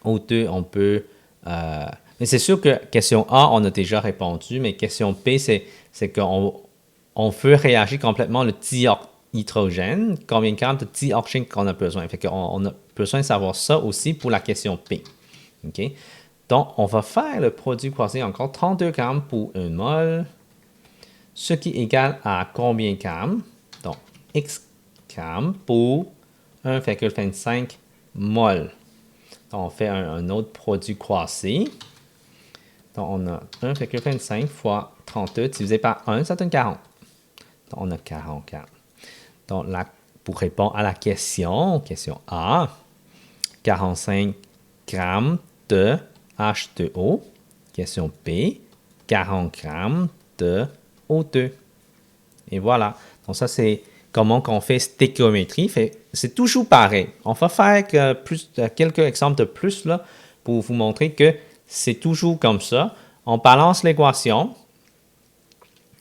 O2, on peut... mais c'est sûr que question A, on a déjà répondu, mais question B, c'est qu'on veut réagir complètement le dihydrogène, combien de grammes de dioxygène qu'on a besoin. Fait qu'on a besoin de savoir ça aussi pour la question P. OK? Donc, on va faire le produit croisé encore 32 grammes pour 1 mol, ce qui est égal à combien de grammes? Donc, X grammes pour 1,25 mol. Donc, on fait un autre produit croisé. Donc, on a 1,25 fois 32 divisé par 1, ça donne 40. Donc, on a 40 grammes. Donc, là, pour répondre à la question A, 45 grammes de H2O. Question B, 40 grammes de O2. Et voilà. Donc, ça, c'est comment on fait stéchiométrie. C'est toujours pareil. On va faire quelques exemples de plus là, pour vous montrer que c'est toujours comme ça. On balance l'équation.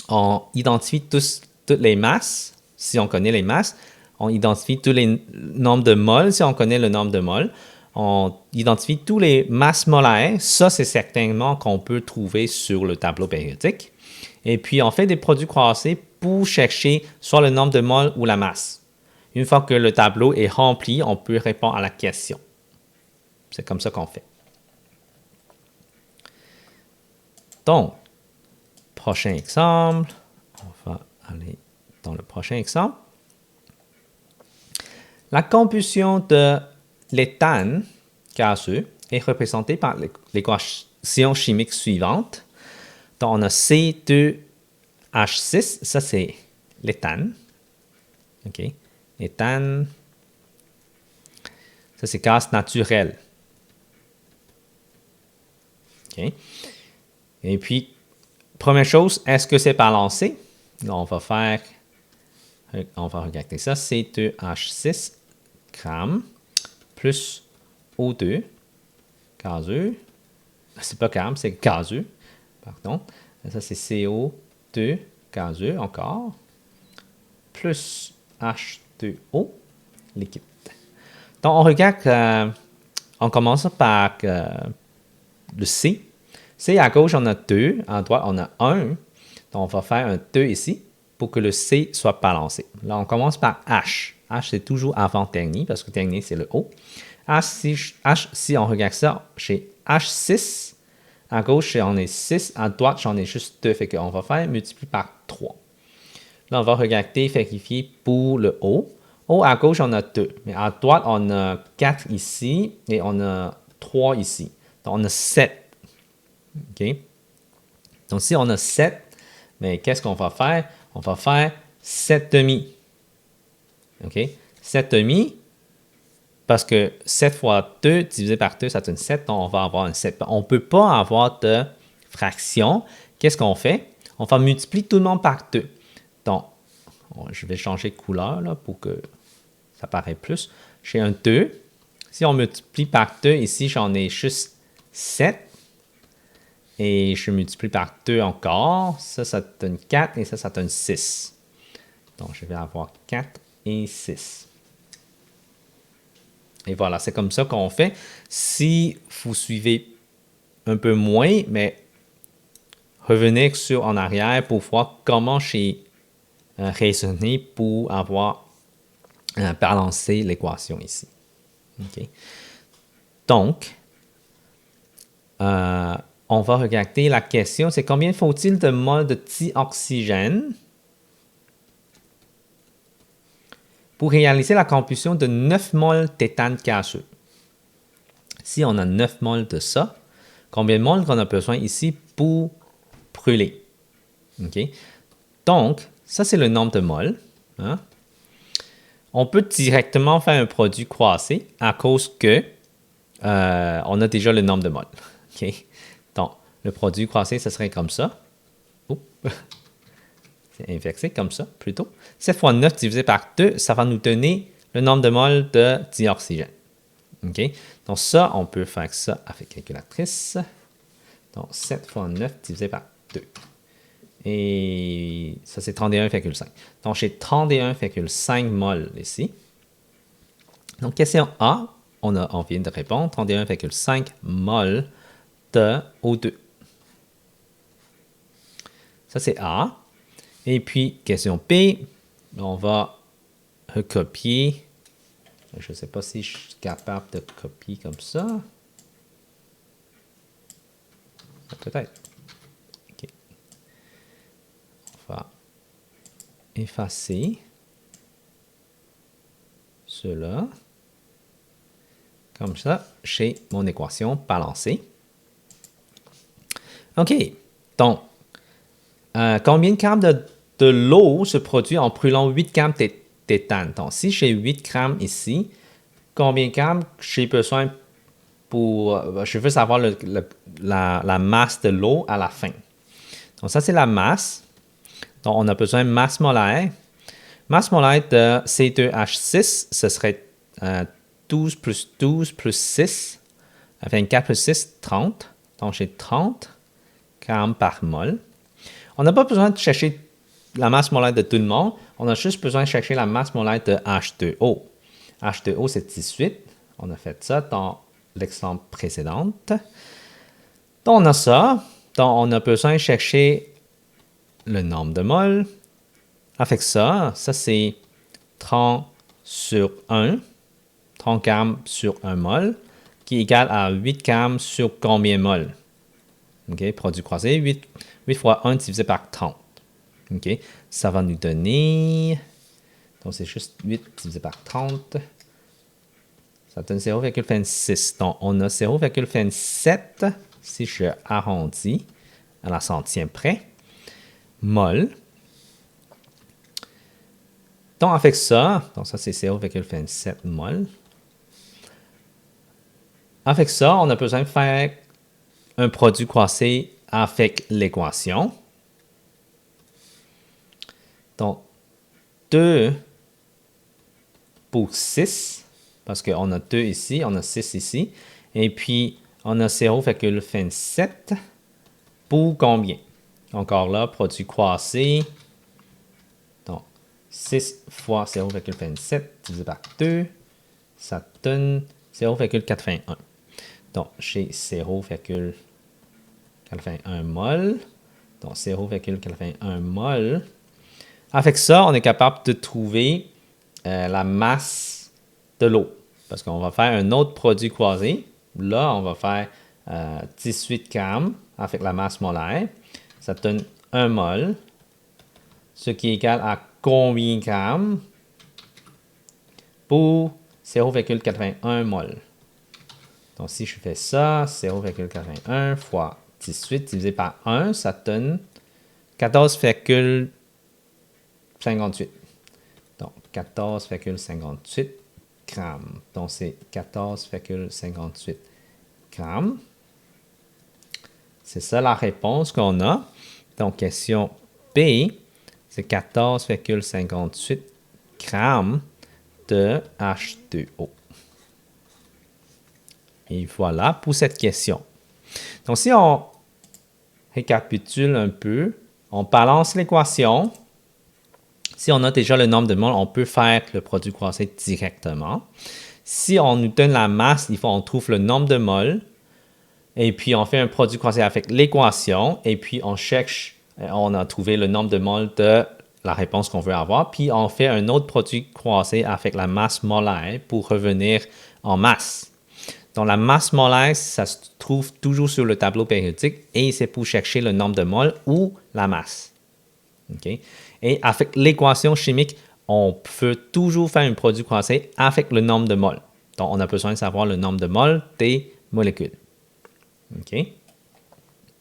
On identifie toutes les masses, si on connaît les masses. On identifie tous les nombres de moles, si on connaît le nombre de moles. On identifie tous les masses molaires. Ça, c'est certainement qu'on peut trouver sur le tableau périodique. Et puis, on fait des produits croisés pour chercher soit le nombre de moles ou la masse. Une fois que le tableau est rempli, on peut répondre à la question. C'est comme ça qu'on fait. Donc, prochain exemple. On va aller dans le prochain exemple. La combustion de l'éthane gazeux est représentée par l'équation chimique suivante. Donc, on a C2H6, ça c'est l'éthane. OK. L'éthane, ça c'est gaz naturel. OK. Et puis, première chose, est-ce que c'est balancé? On va regarder ça. C2H6 grammes plus O2 gazeux. C'est pas gramme, c'est gazeux. Pardon. Ça, c'est CO2 gazeux encore. Plus H2O liquide. Donc, on regarde, on commence par le C. C, à gauche, on a 2. À droite, on a 1. Donc, on va faire un 2 ici pour que le C soit balancé. Là, on commence par H. H, c'est toujours avant-dernier parce que dernier, c'est le O. H, si on regarde ça, chez H6, à gauche, j'en ai 6. À droite, j'en ai juste 2. Fait qu'on va faire multiplier par 3. Là, on va regarder, vérifier pour le O. O, à gauche, on a 2. Mais à droite, on a 4 ici et on a 3 ici. Donc, on a 7. OK? Donc, si on a 7, mais qu'est-ce qu'on va faire? On va faire 7 demi. OK? 7 demi, parce que 7 fois 2 divisé par 2, ça donne 7, donc on va avoir un 7. On ne peut pas avoir de fraction. Qu'est-ce qu'on fait? On va multiplier tout le monde par 2. Donc, je vais changer de couleur là, pour que ça paraisse plus. J'ai un 2. Si on multiplie par 2, ici, j'en ai juste 7. Et je multiplie par 2 encore. Ça donne 4 et ça donne 6. Donc, je vais avoir 4 et 6. Et voilà, c'est comme ça qu'on fait. Si vous suivez un peu moins, mais revenez en arrière pour voir comment j'ai raisonné pour avoir balancé l'équation ici. Okay. Donc, on va regarder la question, c'est combien faut-il de moles de dioxygène pour réaliser la combustion de 9 moles d'éthane gazeux. Si on a 9 moles de ça, combien de moles qu'on a besoin ici pour brûler? Okay. Donc, ça c'est le nombre de moles. Hein? On peut directement faire un produit croisé à cause que on a déjà le nombre de moles. Okay. Donc, le produit croisé, ce serait comme ça. Oups. C'est inversé comme ça, plutôt. 7 fois 9 divisé par 2, ça va nous donner le nombre de moles de dioxygène. Okay. Donc, ça, on peut faire ça avec calculatrice. Donc, 7 fois 9 divisé par 2. Et ça, c'est 31,5. Donc, j'ai 31,5 moles ici. Donc, question A, on vient de répondre, 31,5 moles de O2. Ça, c'est A. Et puis, question B, on va recopier. Je ne sais pas si je suis capable de copier comme ça. Peut-être. OK. On va effacer cela. Comme ça, j'ai mon équation balancée. OK. Donc, combien de grammes de l'eau se produit en brûlant 8 grammes d'éthane? Donc, si j'ai 8 grammes ici, combien de grammes j'ai besoin pour... je veux savoir la masse de l'eau à la fin. Donc, ça, c'est la masse. Donc, on a besoin de masse molaire. Masse molaire de C2H6, ce serait 12 plus 12 plus 6. 24 plus 6, 30. Donc, j'ai 30 grammes par mol. On n'a pas besoin de chercher la masse molaire de tout le monde. On a juste besoin de chercher la masse molaire de H2O. H2O, c'est 18. On a fait ça dans l'exemple précédent. Donc, on a ça. Donc, on a besoin de chercher le nombre de moles. Avec ça, c'est 30 sur 1. 30 grammes sur 1 mol, qui est égal à 8 grammes sur combien de mol? OK, produit croisé, 8 fois 1 divisé par 30. OK, ça va nous donner... Donc, c'est juste 8 divisé par 30. Ça donne 0,26. Donc, on a 0,27, si je arrondis à la centième près, mol. Donc, avec ça, donc ça c'est 0,27 mol. Avec ça, on a besoin de faire un produit croisé avec l'équation. Donc, 2 pour 6, parce qu'on a 2 ici, on a 6 ici. Et puis, on a 0,27 pour combien? Encore là, produit croisé. Donc, 6 fois 0,27 divisé par 2, ça donne 0,81. Donc, j'ai 0,81 mol. Donc, 0,81 mol. Avec ça, on est capable de trouver la masse de l'eau. Parce qu'on va faire un autre produit croisé. Là, on va faire 18 grammes avec la masse molaire. Ça donne 1 mol. Ce qui est égal à combien de grammes pour 0,81 mol. Donc, si je fais ça, 0,81 fois 18 divisé par 1, ça donne 14,58. Donc, 14,58 grammes. Donc, c'est 14,58 grammes. C'est ça la réponse qu'on a. Donc, question B, c'est 14,58 grammes de H2O. Et voilà pour cette question. Donc, si on récapitule un peu, on balance l'équation. Si on a déjà le nombre de moles, on peut faire le produit croisé directement. Si on nous donne la masse, il faut qu'on trouve le nombre de moles. Et puis, on fait un produit croisé avec l'équation. Et puis, on cherche, on a trouvé le nombre de moles de la réponse qu'on veut avoir. Puis, on fait un autre produit croisé avec la masse molaire pour revenir en masse. Donc, la masse molaire, ça se trouve toujours sur le tableau périodique et c'est pour chercher le nombre de moles ou la masse. Okay? Et avec l'équation chimique, on peut toujours faire un produit croisé avec le nombre de moles. Donc, on a besoin de savoir le nombre de moles des molécules. OK?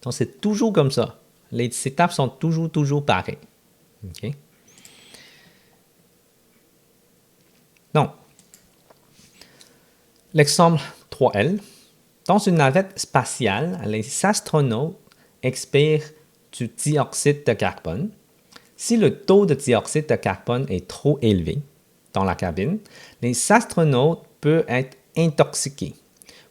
Donc, c'est toujours comme ça. Les étapes sont toujours pareilles. OK? Donc, l'exemple 3L. Dans une navette spatiale, les astronautes expirent du dioxyde de carbone. Si le taux de dioxyde de carbone est trop élevé dans la cabine, les astronautes peuvent être intoxiqués.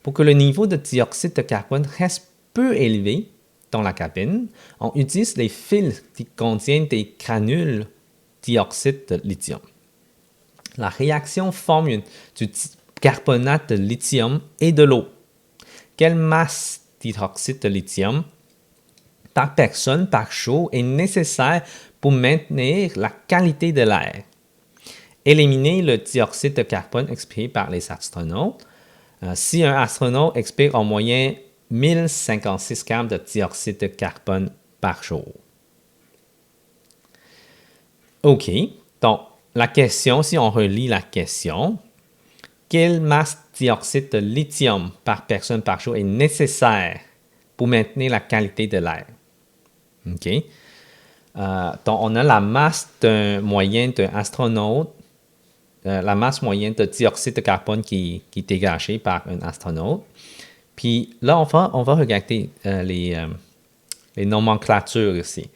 Pour que le niveau de dioxyde de carbone reste peu élevé dans la cabine, on utilise les fils qui contiennent des granules dioxyde de lithium. La réaction forme du carbonate de lithium et de l'eau. Quelle masse d'hydroxyde de lithium par personne par jour est nécessaire pour maintenir la qualité de l'air? Éliminer le dioxyde de carbone expiré par les astronautes. Si un astronaute expire en moyenne 1056 grammes de dioxyde de carbone par jour. OK. Donc, la question, si on relit la question, quelle masse de dioxyde de lithium par personne par jour est nécessaire pour maintenir la qualité de l'air? OK. Donc, on a la masse moyenne d'un astronaute, la masse moyenne de dioxyde de carbone qui est dégagée par un astronaute. Puis là, on va regarder les nomenclatures ici.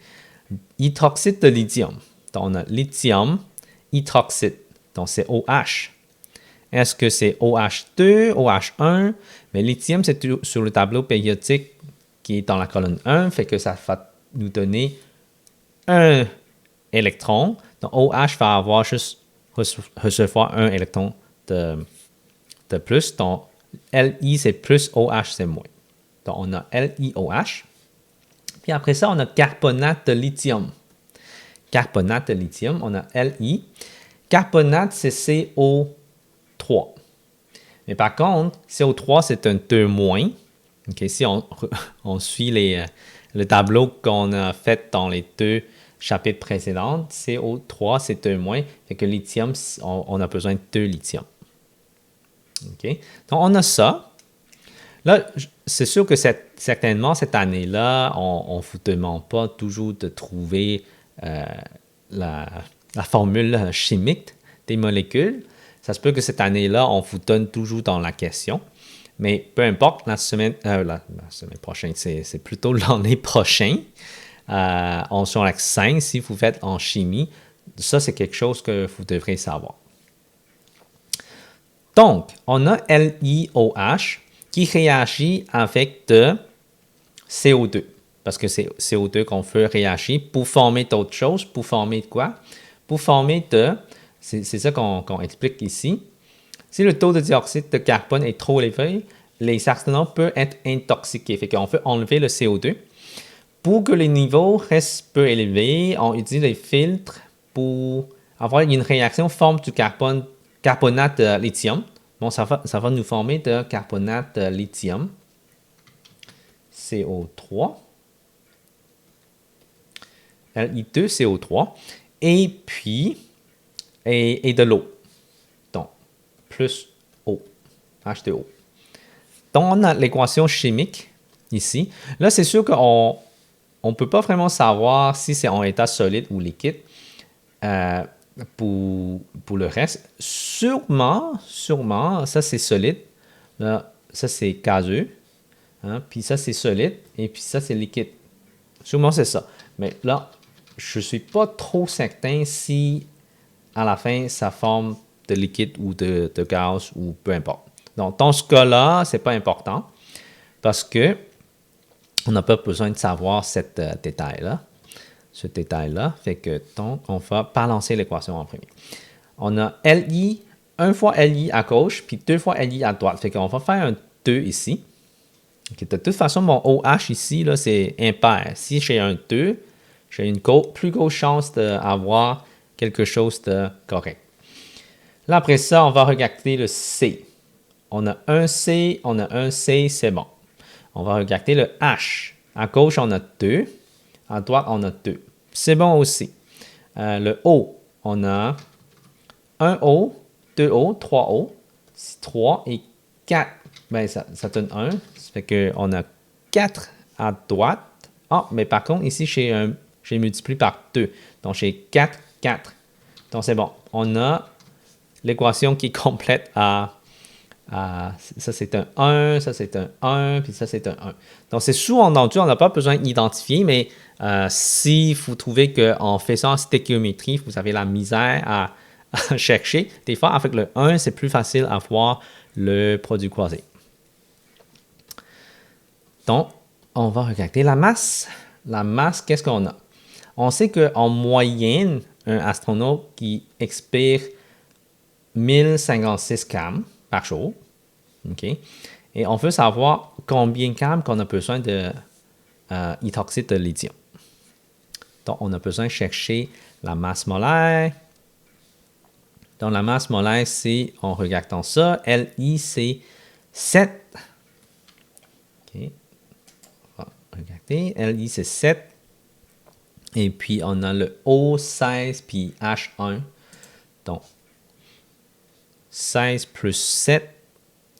Hydroxyde de lithium. Donc, on a lithium, hydroxyde. Donc, c'est OH. Est-ce que c'est OH2, OH1? Mais lithium, c'est sur le tableau périodique qui est dans la colonne 1, fait que ça va nous donner un électron. Donc, OH va avoir juste recevoir un électron de plus. Donc, Li, c'est plus, OH, c'est moins. Donc, on a LiOH. Puis après ça, on a carbonate de lithium. Carbonate de lithium, on a Li. Carbonate, c'est CO3. Mais par contre, CO3, c'est un 2-. Okay, si on suit le tableau qu'on a fait dans les deux chapitres précédents, CO3, c'est 2-. Fait que lithium, on a besoin de 2 lithium. Okay. Donc, on a ça. Là, c'est sûr que certainement, cette année-là, on ne vous demande pas toujours de trouver la formule chimique des molécules. Ça se peut que cette année-là, on vous donne toujours dans la question. Mais peu importe, la semaine prochaine, c'est plutôt l'année prochaine. En sur 5, si vous faites en chimie, ça, c'est quelque chose que vous devrez savoir. Donc, on a LiOH qui réagit avec de CO2. Parce que c'est CO2 qu'on veut réagir pour former d'autres choses. Pour former de quoi? Pour former de... C'est ça qu'on explique ici. Si le taux de dioxyde de carbone est trop élevé, les astronautes peuvent être intoxiqués. Fait qu'on veut enlever le CO2. Pour que les niveaux restent peu élevés, on utilise les filtres pour avoir une réaction forme du carbonate de lithium. Bon, ça va nous former de carbonate de lithium, CO3, Li2CO3, et puis, et de l'eau. Donc, plus eau, H2O. Donc, on a l'équation chimique ici. Là, c'est sûr qu'on ne peut pas vraiment savoir si c'est en état solide ou liquide. Pour le reste, sûrement, ça c'est solide, là, ça c'est gazeux, hein, puis ça c'est solide, et puis ça c'est liquide. Sûrement c'est ça. Mais là, je ne suis pas trop certain si à la fin ça forme de liquide ou de gaz ou peu importe. Donc, dans ce cas-là, ce n'est pas important parce que on n'a pas besoin de savoir ce détail-là. ce détail-là. Fait que donc, on va balancer l'équation en premier. On a LI, 1 fois LI à gauche, puis 2 fois LI à droite. Fait qu'on va faire un 2 ici. Okay, de toute façon, mon OH ici, là, c'est impair. Si j'ai un 2, j'ai une plus grosse chance d'avoir quelque chose de correct. Là, après ça, on va regarder le C. On a un C, c'est bon. On va regarder le H. À gauche, on a 2. À droite, on a 2. C'est bon aussi. Le O, on a 1 O, 2 O, 3 O. 3 et 4. Ben, ça donne 1. Ça fait qu'on a 4 à droite. Ah, mais par contre, ici, j'ai multiplié par 2. Donc, j'ai 4, 4. Donc, c'est bon. On a l'équation qui est complète à ça, c'est un 1, ça, c'est un 1, puis ça, c'est un 1. Donc, c'est sous-entendu, on n'a pas besoin d'identifier, mais si vous trouvez qu'en faisant stéchiométrie, vous avez la misère à chercher, des fois, avec le 1, c'est plus facile à voir le produit croisé. Donc, on va regarder la masse. La masse, qu'est-ce qu'on a? On sait qu'en moyenne, un astronaute qui expire 1056 grammes par jour. OK? Et on veut savoir combien de grammes qu'on a besoin de hydroxyde de lithium. Donc, on a besoin de chercher la masse molaire. Donc, la masse molaire, c'est, en regardant ça, LI, c'est 7. OK. On va regarder. LI, c'est 7. Et puis, on a le O, 16, puis H1. Donc, 16 plus 7,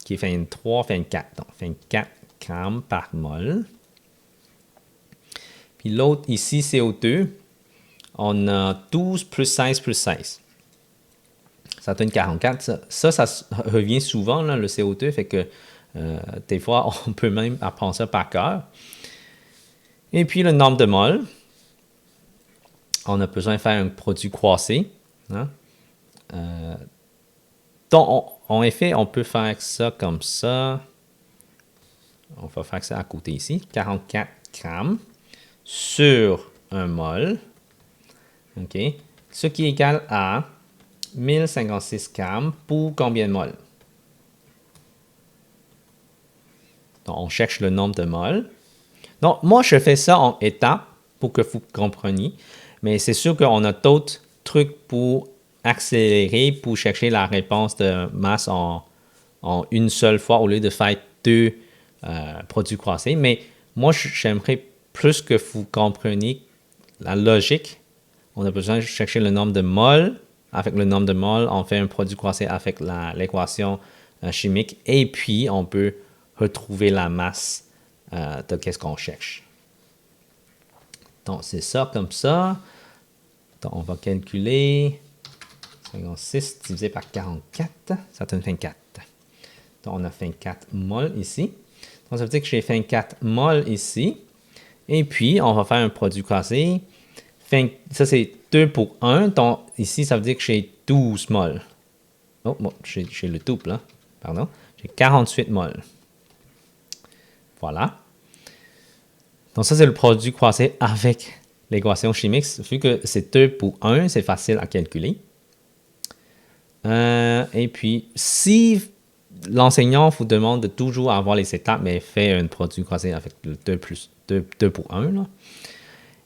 qui fait 23, 24. Donc, 24 grammes par mol. Puis l'autre ici, CO2, on a 12 plus 16 plus 16. Ça donne 44. Ça revient souvent, là, le CO2, fait que des fois, on peut même apprendre ça par cœur. Et puis le nombre de moles. On a besoin de faire un produit croisé. Hein? Donc, en effet, on peut faire ça comme ça. On va faire ça à côté ici. 44 grammes sur 1 mol. OK? Ce qui est égal à 1056 grammes pour combien de moles? Donc, on cherche le nombre de moles. Donc, moi, je fais ça en étapes pour que vous compreniez. Mais c'est sûr qu'on a d'autres trucs pour accélérer, pour chercher la réponse de masse en une seule fois au lieu de faire 2 produits croisés. Mais moi, j'aimerais plus que vous compreniez la logique. On a besoin de chercher le nombre de moles. Avec le nombre de moles, on fait un produit croisé avec l'équation chimique. Et puis, on peut retrouver la masse de qu'est-ce qu'on cherche. Donc, c'est ça comme ça. Donc, on va calculer 56 divisé par 44. Ça donne 24. Donc, on a 24 moles ici. Donc, ça veut dire que j'ai 24 moles ici. Et puis, on va faire un produit croisé. Ça, c'est 2 pour 1. Donc, ici, ça veut dire que j'ai 12 moles. Oh, bon, j'ai le double, là. Pardon. J'ai 48 moles. Voilà. Donc, ça, c'est le produit croisé avec l'équation chimique. Vu que c'est 2 pour 1, c'est facile à calculer. Et puis, si l'enseignant vous demande de toujours avoir les étapes, mais fait un produit croisé avec le 2 pour 1. Là.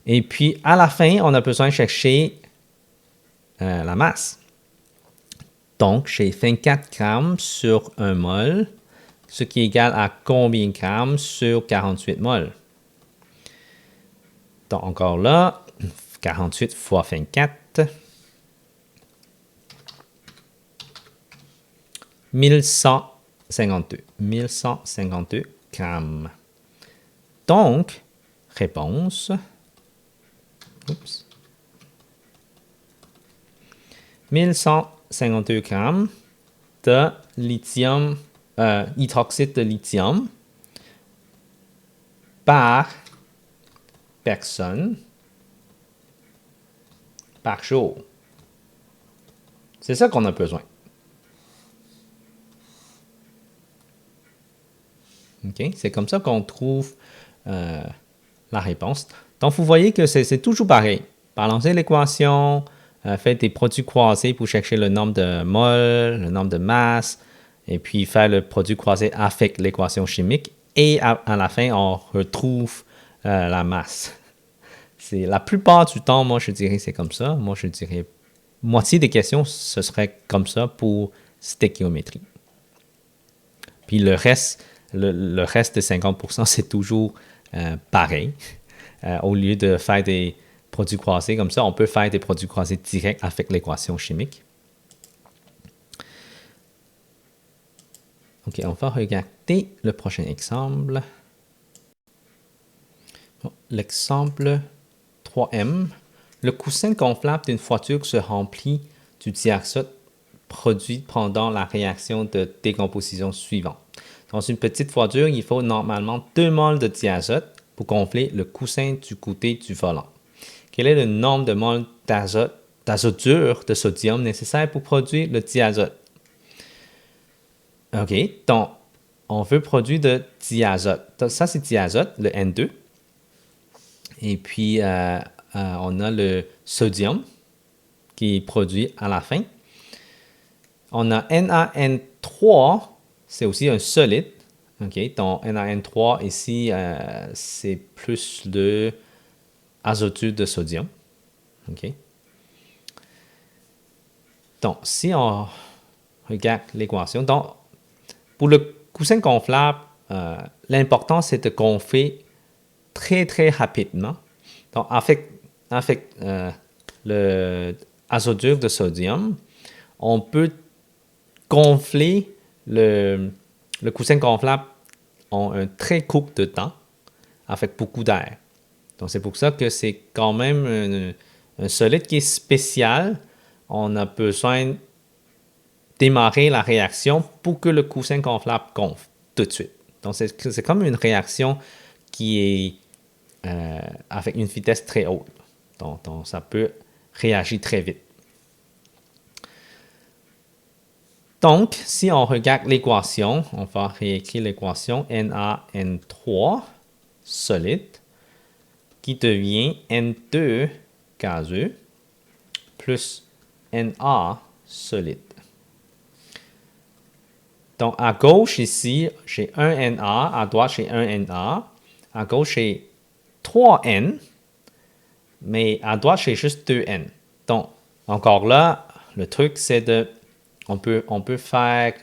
Et puis, à la fin, on a besoin de chercher la masse. Donc, j'ai 24 grammes sur 1 mol, ce qui est égal à combien de grammes sur 48 moles? Donc, encore là, 48 fois 24. 1152. 1152 grammes. Donc, réponse. Oups. 1152 grammes de lithium, hydroxyde de lithium par personne par jour. C'est ça qu'on a besoin. Okay? C'est comme ça qu'on trouve la réponse. Donc, vous voyez que c'est toujours pareil. Balancer l'équation, faire des produits croisés pour chercher le nombre de moles, le nombre de masses, et puis faire le produit croisé avec l'équation chimique. Et à la fin, on retrouve la masse. C'est la plupart du temps, moi, je dirais c'est comme ça. Moi, je dirais moitié des questions, ce serait comme ça pour stéchiométrie. Puis le reste de 50%, c'est toujours pareil. Au lieu de faire des produits croisés comme ça, on peut faire des produits croisés directs avec l'équation chimique. OK, on va regarder le prochain exemple. Bon, l'exemple 3M. Le coussin gonflable d'une voiture se remplit du diazote produit pendant la réaction de décomposition suivante. Dans une petite voiture, il faut normalement 2 moles de diazote pour gonfler le coussin du côté du volant. Quel est le nombre de moles d'azoture de sodium nécessaire pour produire le diazote? OK, donc on veut produire de diazote. Donc, ça, c'est diazote, le N2. Et puis, on a le sodium qui est produit à la fin. On a NaN3, c'est aussi un solide. OK, donc NaN3 ici, c'est plus de azoture de sodium. OK. Donc, si on regarde l'équation, donc pour le coussin gonflable, l'important c'est de gonfler très très rapidement. Donc, avec le azoture de sodium, on peut gonfler le coussin gonflable en un très court de temps avec beaucoup d'air. Donc, c'est pour ça que c'est quand même un solide qui est spécial. On a besoin de démarrer la réaction pour que le coussin gonflable gonfle tout de suite. Donc, c'est comme une réaction qui est avec une vitesse très haute. Donc, ça peut réagir très vite. Donc, si on regarde l'équation, on va réécrire l'équation NaN3 solide qui devient N2 gazeux plus Na solide. Donc, à gauche ici, j'ai 1 Na, à droite, j'ai 1 Na. À gauche, j'ai 3 N, mais à droite, j'ai juste 2 N. Donc, encore là, le truc, c'est de... On peut faire...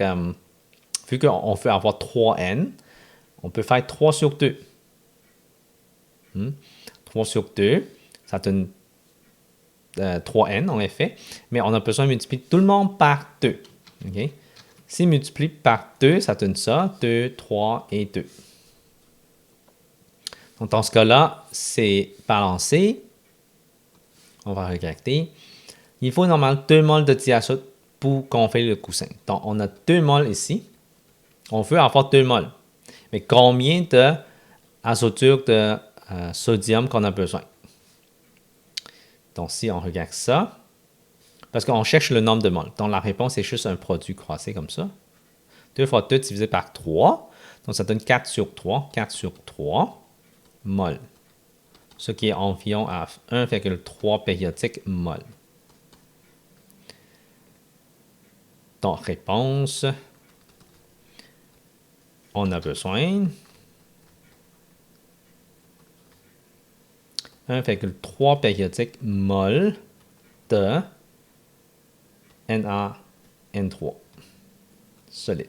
vu qu'on veut avoir 3 N, on peut faire 3 sur 2. 3 sur 2, ça donne 3N en effet, mais on a besoin de multiplier tout le monde par 2. Okay? Si multiplie par 2, ça donne ça, 2, 3 et 2. Donc, dans ce cas-là, c'est balancé. On va regarder. Il faut normalement 2 moles de diazote pour gonfler le coussin. Donc, on a 2 moles ici. On veut avoir 2 moles. Mais combien d'azoture de sodium qu'on a besoin? Donc, si on regarde ça, parce qu'on cherche le nombre de moles. Donc, la réponse est juste un produit croisé comme ça. 2 fois 2 divisé par 3. Donc, ça donne 4 sur 3. 4 sur 3 moles. Ce qui est environ à 1,3 périodique mol. Donc, réponse, on a besoin 1,3 périodique mol de NaN3 solide.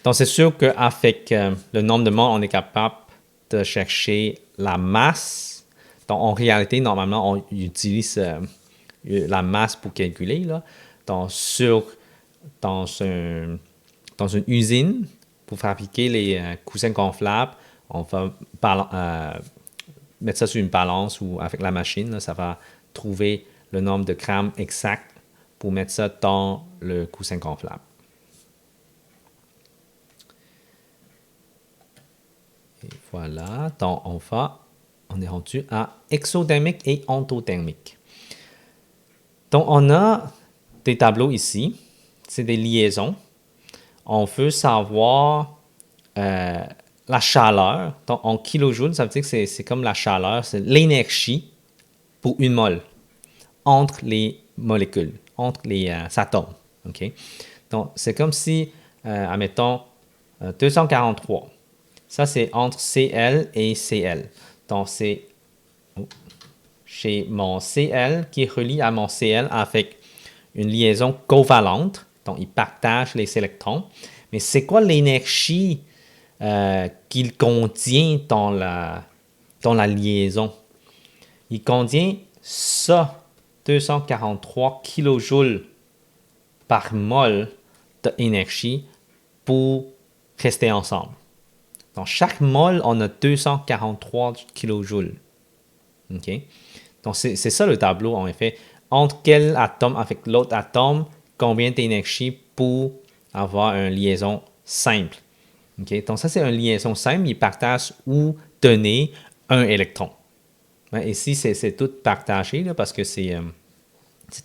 Donc, c'est sûr qu'avec le nombre de moles, on est capable de chercher la masse. Donc, en réalité, normalement, on utilise la masse pour calculer. Là. Donc, dans une usine, pour fabriquer les coussins gonflables, on va mettre ça sur une balance ou avec la machine, là, ça va trouver le nombre de grammes exact pour mettre ça dans le coussin gonflable. Et voilà, donc on est rendu à exothermique et endothermique. Donc, on a des tableaux ici, c'est des liaisons. On veut savoir la la chaleur. Donc, en kilojoules, ça veut dire que c'est comme la chaleur, c'est l'énergie pour une mole entre les molécules, entre les atomes. OK? Donc, c'est comme si, admettons, 243. Ça, c'est entre Cl et Cl. Donc, c'est chez mon Cl qui relie à mon Cl avec une liaison covalente. Donc, ils partagent les électrons. Mais c'est quoi l'énergie qu'il contient dans la liaison? Il contient ça, 243 kJ par mol d'énergie pour rester ensemble. Dans chaque mol, on a 243 kJ. OK? Donc, c'est ça le tableau, en effet. Entre quel atome avec l'autre atome, combien d'énergie pour avoir une liaison simple. OK? Donc, ça, c'est une liaison simple. Ils partagent ou donner un électron. Ici, c'est tout partagé là, parce que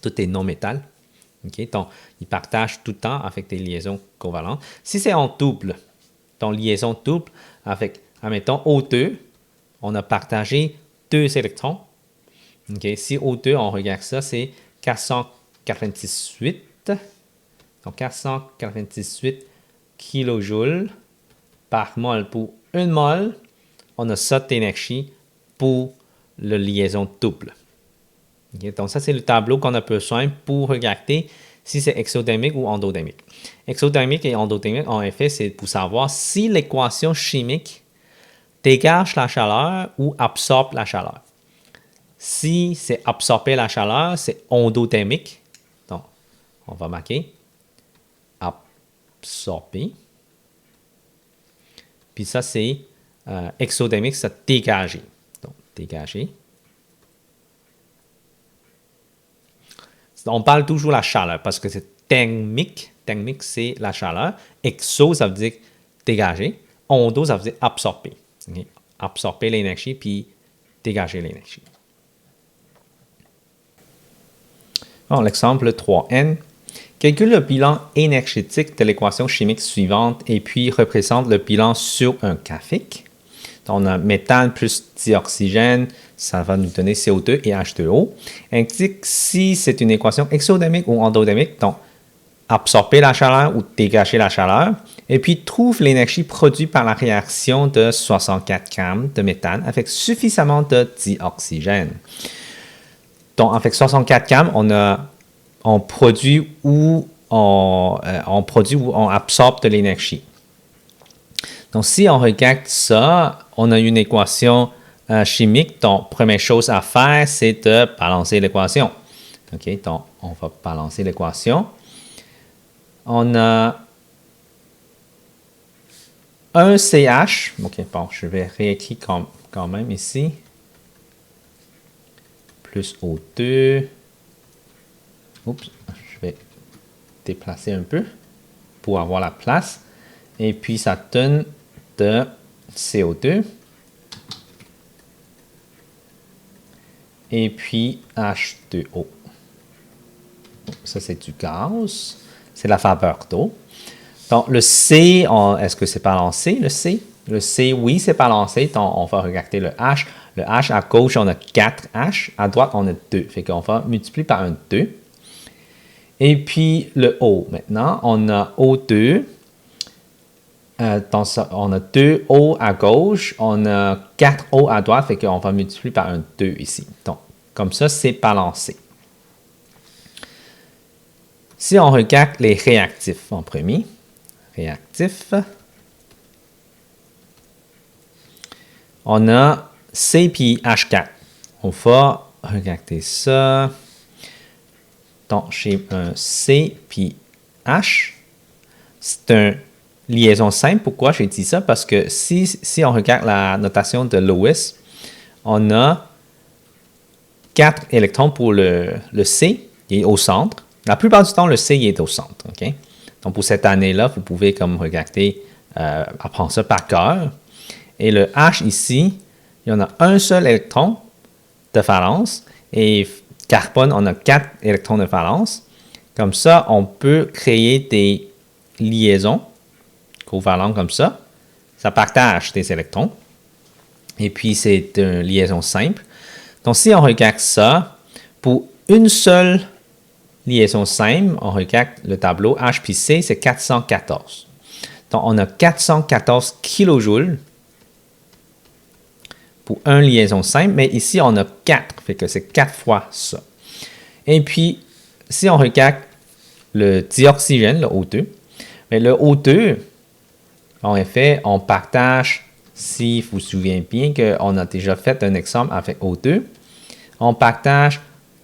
tout est non-métal. Okay? Donc, ils partagent tout le temps avec des liaisons covalentes. Si c'est en double, donc liaison double avec, admettons, O2, on a partagé 2 électrons. Okay? Si O2, on regarde ça, c'est 498. Donc, 498 kJ par mol. Pour une mol, on a ça d'énergie pour la liaison double. Okay? Donc, ça, c'est le tableau qu'on a besoin pour regarder si c'est exothermique ou endothermique. Exothermique et endothermique, en effet, c'est pour savoir si l'équation chimique dégage la chaleur ou absorbe la chaleur. Si c'est absorber la chaleur, c'est endothermique. Donc, on va marquer absorber. Puis ça, c'est exothermique, c'est dégager. Donc, dégager. On parle toujours de la chaleur parce que c'est thermique. Thermique, c'est la chaleur. Exo, ça veut dire dégager. Ondo, ça veut dire absorber. Okay? Absorber l'énergie puis dégager l'énergie. Bon, l'exemple 3N. Calcule le bilan énergétique de l'équation chimique suivante et puis représente le bilan sur un graphique. Donc, on a méthane plus dioxygène, ça va nous donner CO2 et H2O. Indique si c'est une équation exothermique ou endothermique, donc absorber la chaleur ou dégager la chaleur. Et puis, trouve l'énergie produite par la réaction de 64 g de méthane avec suffisamment de dioxygène. Donc, avec 64 g, on produit ou on absorbe de l'énergie. Donc, si on regarde ça, on a une équation chimique. Donc, première chose à faire, c'est de balancer l'équation. OK, donc, on va balancer l'équation. On a un CH. OK, bon, je vais réécrire quand même ici. Plus O2. Oups, je vais déplacer un peu pour avoir la place. Et puis, ça donne de CO2. Et puis, H2O. Ça, c'est du gaz. C'est la vapeur d'eau. Donc, le C, est-ce que c'est balancé, le C? Le C, oui, c'est balancé. Donc, on va regarder le H. Le H, à gauche, on a 4 H. À droite, on a 2. Fait qu'on va multiplier par un 2. Et puis, le O. Maintenant, on a O2. On a 2 O à gauche. On a 4 O à droite. Fait qu'on va multiplier par un 2 ici. Donc, comme ça, c'est balancé. Si on regarde les réactifs en premier, réactifs, on a C puis H4. On va regarder ça. Donc, j'ai un C puis H. C'est une liaison simple. Pourquoi j'ai dit ça? Parce que si on regarde la notation de Lewis, on a 4 électrons pour le C, il est au centre. La plupart du temps, le C il est au centre. Okay? Donc, pour cette année-là, vous pouvez comme regarder, apprendre ça par cœur. Et le H ici, il y en a un seul électron de valence. Et carbone, on a 4 électrons de valence. Comme ça, on peut créer des liaisons covalentes comme ça. ça partage des électrons. Et puis, c'est une liaison simple. Donc, si on regarde ça, pour une seule liaison simple, on regarde le tableau H puis C, c'est 414. Donc, on a 414 kJ pour une liaison simple, mais ici, on a 4, fait que c'est 4 fois ça. Et puis, si on regarde le dioxygène, le O2, mais le O2, en effet, on partage, si vous vous souvenez bien qu'on a déjà fait un exemple avec O2, on partage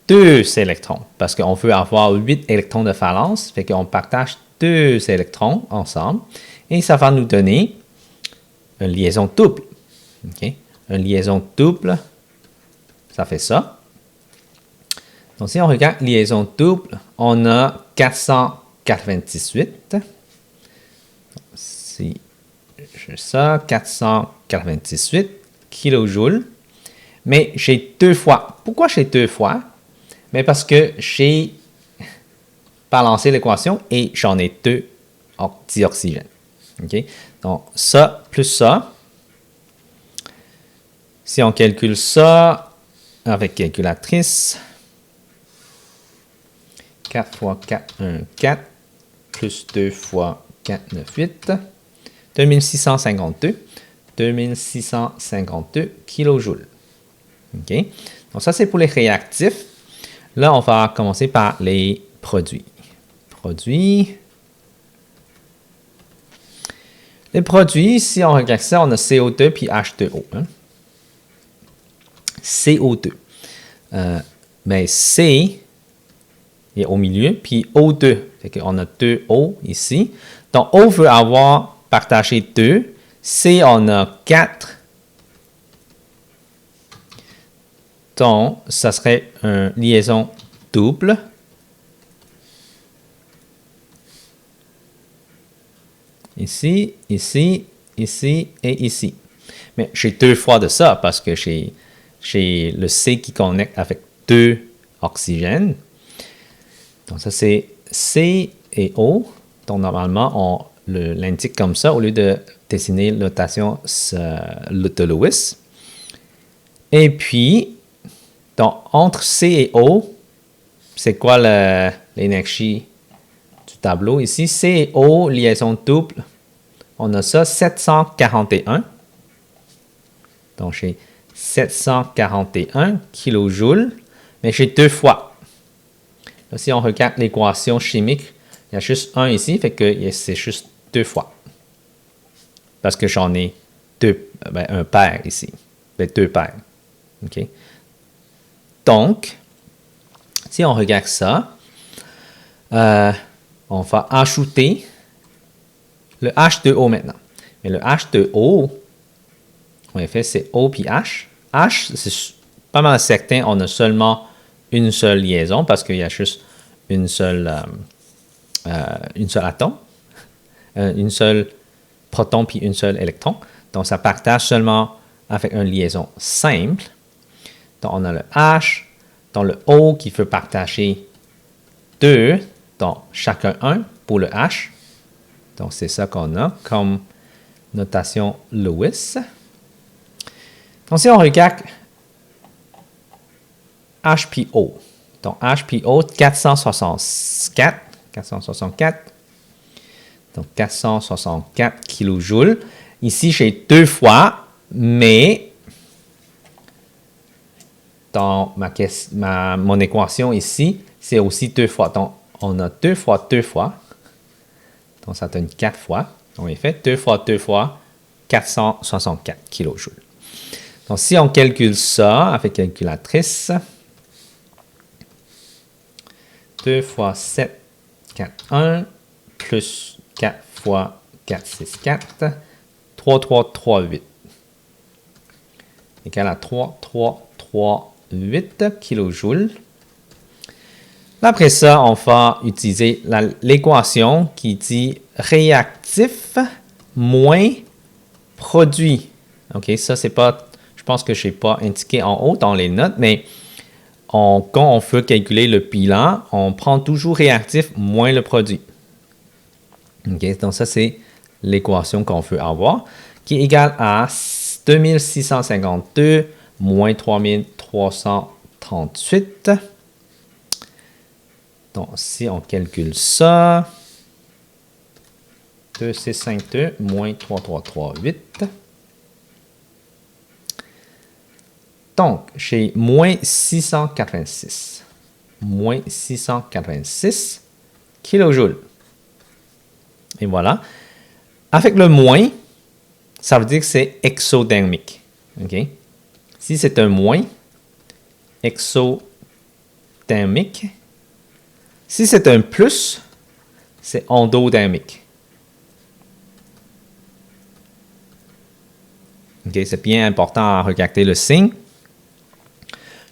2 électrons, parce qu'on veut avoir 8 électrons de valence, fait qu'on partage 2 électrons ensemble, et ça va nous donner une liaison double. Okay? Une liaison double, ça fait ça. Donc, si on regarde liaison double, on a 498. Si je ça, 498 kJ. Mais j'ai 2 fois. Pourquoi j'ai 2 fois? Mais parce que j'ai balancé l'équation et j'en ai 2 dioxygène. Okay? Donc, ça plus ça. Si on calcule ça avec calculatrice, 4 fois 4, 1, 4, plus 2 fois 4, 9, 8, 2652. 2652 kJ. OK? Donc, ça, c'est pour les réactifs. Là, on va commencer par les produits. Produits. Les produits, si on regarde ça, on a CO2 puis H2O. Hein? CO2. Mais C est au milieu, puis O2. Fait qu'on a 2 O ici. Donc, O veut avoir partagé 2. C, on a 4. Donc, ça serait une liaison double. Ici, ici, ici et ici. Mais j'ai 2 fois de ça parce que j'ai le C qui connecte avec 2 oxygènes. Donc, ça, c'est C et O. Donc, normalement, on l'indique comme ça au lieu de dessiner la notation de Lewis. Et puis, donc, entre C et O, c'est quoi l'énergie du tableau ici? C et O, liaison double, on a ça, 741. Donc, j'ai 741 kJ, mais j'ai 2 fois. Là, si on regarde l'équation chimique, il y a juste 1 ici, fait que c'est juste 2 fois. Parce que j'en ai 2, un paire ici. 2 paires. OK? Donc, si on regarde ça, on va ajouter le H2O maintenant. Mais le H2O, en effet, c'est O puis H. H, c'est pas mal certain, on a seulement une seule liaison parce qu'il y a juste une seule atome, une seule proton puis une seule électron. Donc, ça partage seulement avec une liaison simple. Donc, on a le H, donc le O qui veut partager 2, donc chacun 1 pour le H. Donc, c'est ça qu'on a comme notation Lewis. Donc, si on regarde H puis O, donc H puis O, 464, donc 464 kJ. Ici, j'ai 2 fois, mais dans mon équation ici, c'est aussi 2 fois. Donc, on a 2 fois 2 fois. Donc, ça donne 4 fois. En effet, 2 fois 2 fois, 464 kJ. Donc, si on calcule ça avec calculatrice, 2 fois 7, 4, 1, plus 4 fois 4, 6, 4, 3, 3, 3, 8. Égal à 3, 3, 3, 8 kJ. Après ça, on va utiliser l'équation qui dit réactif moins produit. OK, ça, c'est pas, je pense que je n'ai pas indiqué en haut dans les notes, mais quand on veut calculer le bilan, on prend toujours réactif moins le produit. OK, donc ça, c'est l'équation qu'on veut avoir, qui est égal à 2652 moins 3338. Donc, si on calcule ça, 2652 moins 3338. Donc, j'ai moins 686. Moins 686 kilojoules. Et voilà. Avec le moins, ça veut dire que c'est exothermique. OK? Si c'est un moins, exothermique. Si c'est un plus, c'est endothermique. OK? C'est bien important à regarder le signe.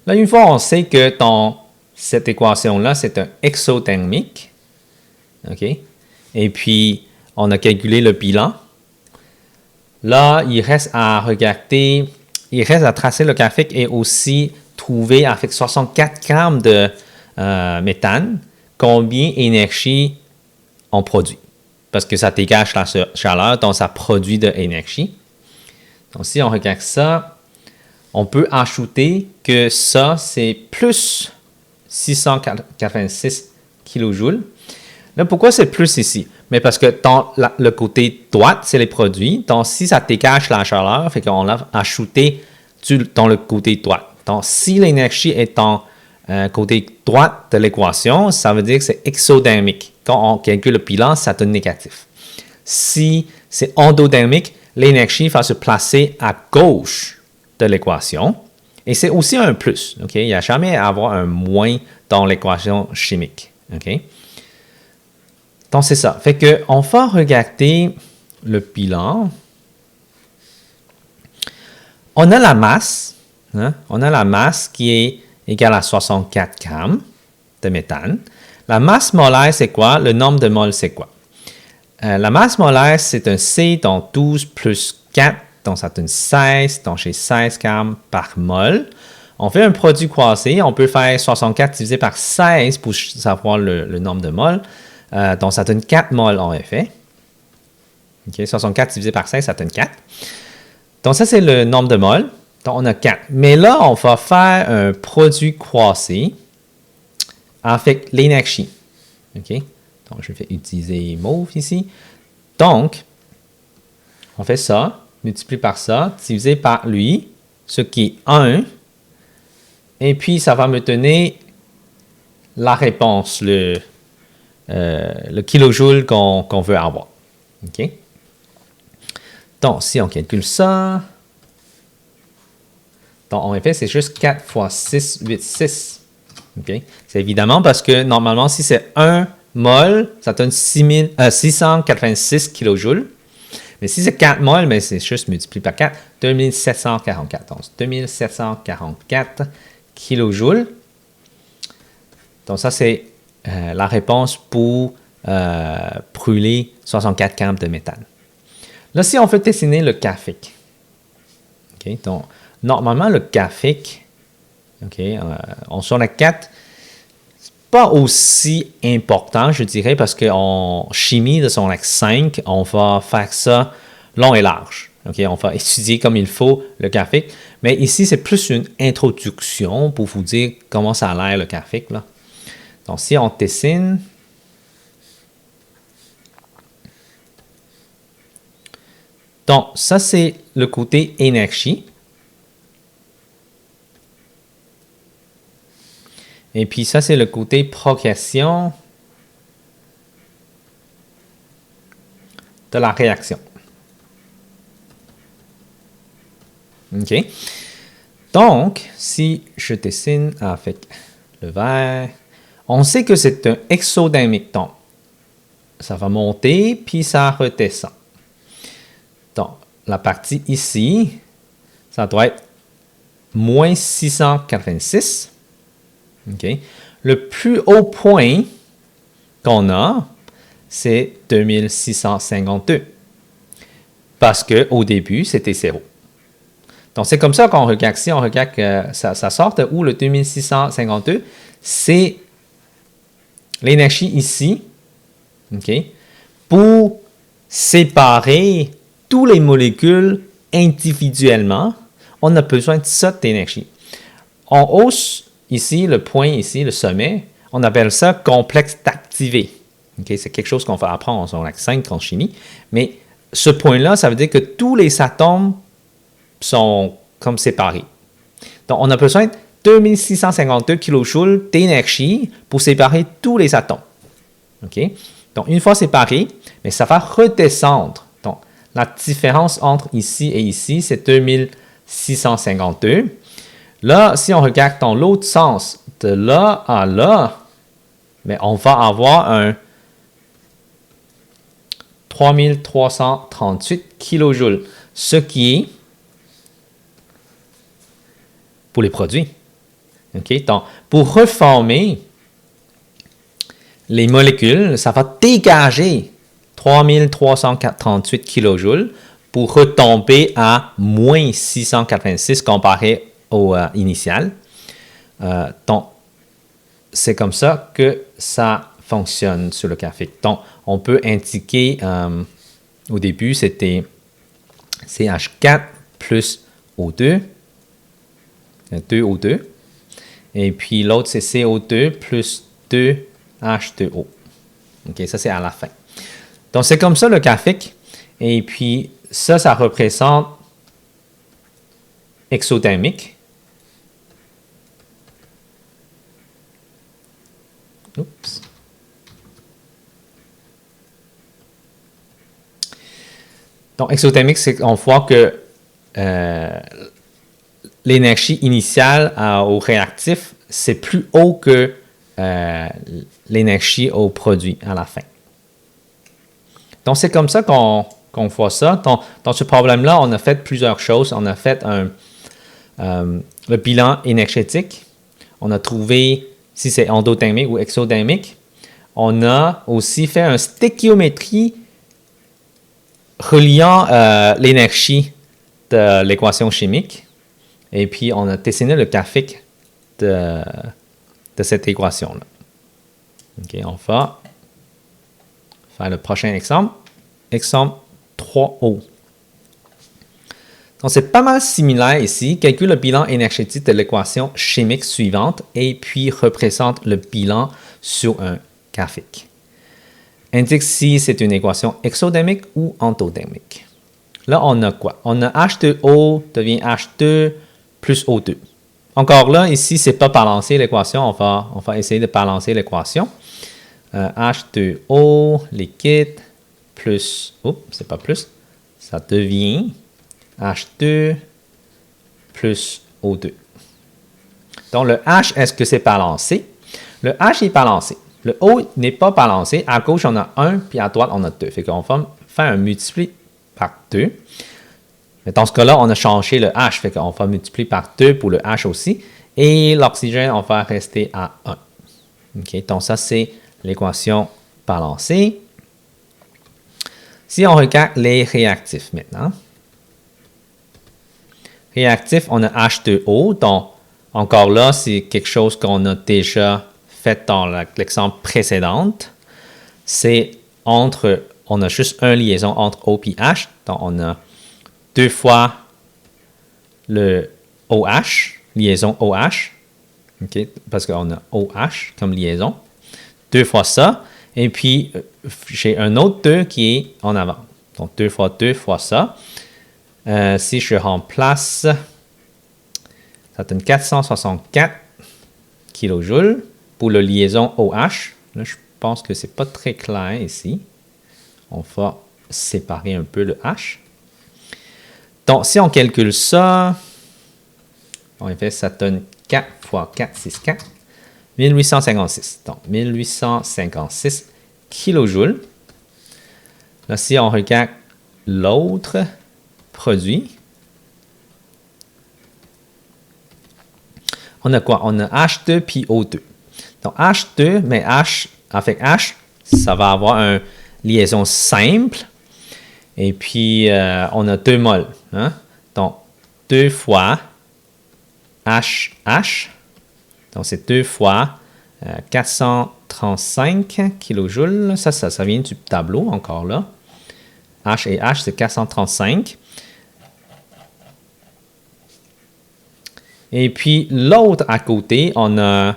Là, une fois, on sait que dans cette équation-là, c'est un exothermique. OK? Et puis, on a calculé le bilan. Là, il reste à regarder, il reste à tracer le graphique et aussi trouver avec 64 grammes de méthane, combien d'énergie on produit. Parce que ça dégage la chaleur, donc ça produit de l'énergie. Donc, si on regarde ça, on peut ajouter que ça, c'est plus 686 kJ. Là, pourquoi c'est plus ici? Mais parce que dans le côté droit, c'est les produits. Donc, si ça dégage la chaleur, fait qu'on l'a ajouté dans le côté droit. Donc, si l'énergie est dans côté droit de l'équation, ça veut dire que c'est exothermique. Quand on calcule le bilan, ça donne négatif. Si c'est endothermique, l'énergie va se placer à gauche de l'équation. Et c'est aussi un plus. Okay? Il n'y a jamais à avoir un moins dans l'équation chimique. Okay? Donc, c'est ça. Fait qu'on va regarder le bilan. On a la masse. Hein? On a la masse qui est égale à 64 grammes de méthane. La masse molaire, c'est quoi? Le nombre de moles, c'est quoi? La masse molaire, c'est un C, donc 12 plus 4, donc ça donne 16, donc j'ai 16 grammes par mol. On fait un produit croisé, on peut faire 64 divisé par 16 pour savoir le nombre de moles. Donc, ça donne 4 moles en effet. Okay, 64 divisé par 16, ça donne 4. Donc, ça, c'est le nombre de moles. Donc, on a 4. Mais là, on va faire un produit croisé avec l'énergie. Okay? Donc, je vais utiliser mauve ici. Donc, on fait ça, multiplie par ça, divisé par lui, ce qui est 1. Et puis, ça va me donner la réponse, le kilojoule qu'on veut avoir. OK? Donc, si on calcule ça, donc en effet, c'est juste 4 fois 6, 8, 6. OK? C'est évidemment parce que normalement, si c'est 1 mol, ça donne 686 kilojoules. Mais si c'est 4 mol, mais c'est juste multiplié par 4, 2744. Donc, 2744 kilojoules. Donc, ça, c'est la réponse pour brûler 64 grammes de méthane. Là, si on veut dessiner le graphique, okay, donc, normalement, le graphique, okay, on sur la 4, c'est pas aussi important, je dirais, parce qu'en chimie de son axe 5, on va faire ça long et large. Okay, on va étudier comme il faut le graphique. Mais ici, c'est plus une introduction pour vous dire comment ça a l'air le graphique, là. Donc, si on dessine, donc ça c'est le côté énergie. Et puis ça c'est le côté progression de la réaction. OK. Donc, si je dessine avec le vert, on sait que c'est un exothermique. Donc, ça va monter, puis ça redescend. Donc, la partie ici, ça doit être moins 686. Okay. Le plus haut point qu'on a, c'est 2652. Parce qu'au début, c'était 0. Donc, c'est comme ça qu'on regarde. Si on regarde que ça sort de où le 2652, c'est l'énergie ici, okay, pour séparer tous les molécules individuellement, on a besoin de cette énergie. En haut, ici, le point ici, le sommet, on appelle ça complexe d'activé. Okay? C'est quelque chose qu'on va apprendre en secondaire 5 en chimie. Mais ce point-là, ça veut dire que tous les atomes sont comme séparés. Donc, on a besoin de 2652 kJ d'énergie pour séparer tous les atomes. Okay? Donc, une fois séparé, mais ça va redescendre. Donc, la différence entre ici et ici, c'est 2652. Là, si on regarde dans l'autre sens, de là à là, mais on va avoir un 3338 kJ, ce qui est pour les produits. Okay? Donc, pour reformer les molécules, ça va dégager 3338 kJ pour retomber à moins 686 comparé au initial. Donc, c'est comme ça que ça fonctionne sur le café. Donc, on peut indiquer, au début, c'était CH4 plus O2, 2O2. Et puis, l'autre, c'est CO2 plus 2H2O. OK, ça, c'est à la fin. Donc, c'est comme ça le graphique. Et puis, ça représente exothermique. Oups. Donc, exothermique, c'est qu'on voit que l'énergie initiale au réactif, c'est plus haut que l'énergie au produit à la fin. Donc, c'est comme ça qu'on voit ça. Dans ce problème-là, on a fait plusieurs choses. On a fait le bilan énergétique. On a trouvé si c'est endothermique ou exothermique. On a aussi fait une stéchiométrie reliant l'énergie de l'équation chimique. Et puis, on a dessiné le graphique de cette équation-là. OK, on va faire le prochain exemple. Exemple 3O. Donc, c'est pas mal similaire ici. Calcule le bilan énergétique de l'équation chimique suivante et puis représente le bilan sur un graphique. Indique si c'est une équation exothermique ou endothermique. Là, on a quoi? On a H2O devient H2 plus O2. Encore là, ici, c'est pas balancé l'équation. On va essayer de balancer l'équation. H2O liquide plus, oups, c'est pas plus, ça devient H2 plus O2. Donc, le H, est-ce que c'est balancé? Le H est balancé. Le O n'est pas balancé. À gauche, on a 1, puis à droite, on a 2. Fait qu'on va faire un multipli par 2. Mais dans ce cas-là, on a changé le H. Fait qu'on va multiplier par 2 pour le H aussi. Et l'oxygène, on va rester à 1. OK, donc ça, c'est l'équation balancée. Si on regarde les réactifs maintenant. Réactif, on a H2O. Donc, encore là, c'est quelque chose qu'on a déjà fait dans l'exemple précédent. C'est on a juste une liaison entre O et H. Donc, on a 2 fois le OH, liaison OH. OK, parce qu'on a OH comme liaison. 2 fois ça. Et puis, j'ai un autre 2 qui est en avant. Donc, 2 fois ça. Si je remplace, ça donne 464 kJ pour la liaison OH. Là, je pense que ce n'est pas très clair ici. On va séparer un peu le H. Donc, si on calcule ça, en effet, ça donne 4 fois 4, 6, 4. 1856. Donc, 1856 kJ. Là, si on regarde l'autre produit, on a quoi? On a H2 puis O2. Donc, H2, mais H, avec H, ça va avoir une liaison simple. Et puis, on a 2 moles. Hein? Donc, 2 fois HH. Donc, c'est 2 fois 435 kJ. Ça vient du tableau encore là. H et H, c'est 435. Et puis, l'autre à côté, on a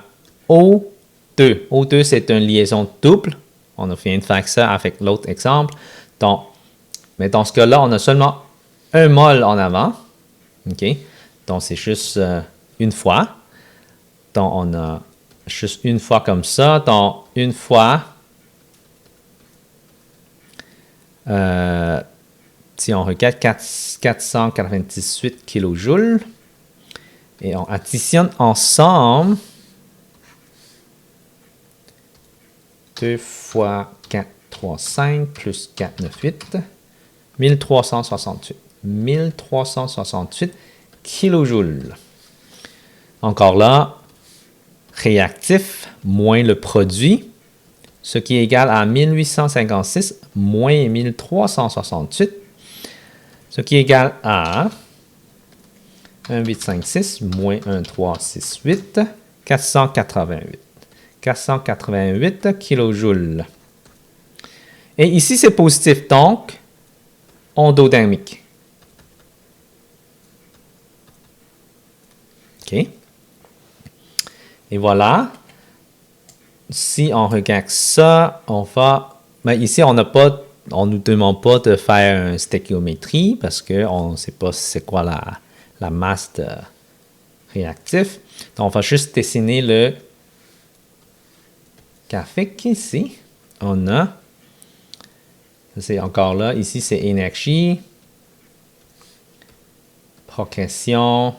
O2. O2, c'est une liaison double. On a fait une faire ça avec l'autre exemple. Donc, mais dans ce cas-là, on a seulement un mol en avant. OK? Donc, c'est juste une fois. Donc, on a juste une fois comme ça. Donc, une fois, si on regarde 498 kJ, et on additionne ensemble 2 fois 4, 3, 5 plus 4, 9, 8, 1368. 1368 kJ. Encore là, réactif moins le produit, ce qui est égal à 1856 moins 1368, ce qui est égal à 1856 moins 1368, 488. 488 kJ. Et ici, c'est positif, donc endodynamique. OK. Et voilà. Si on regarde ça, on va... Mais ici, on ne nous demande pas de faire une stéchiométrie parce qu'on ne sait pas c'est quoi la masse de réactif. Donc, on va juste dessiner le graphique ici. On a... C'est encore là. Ici, c'est énergie. Progression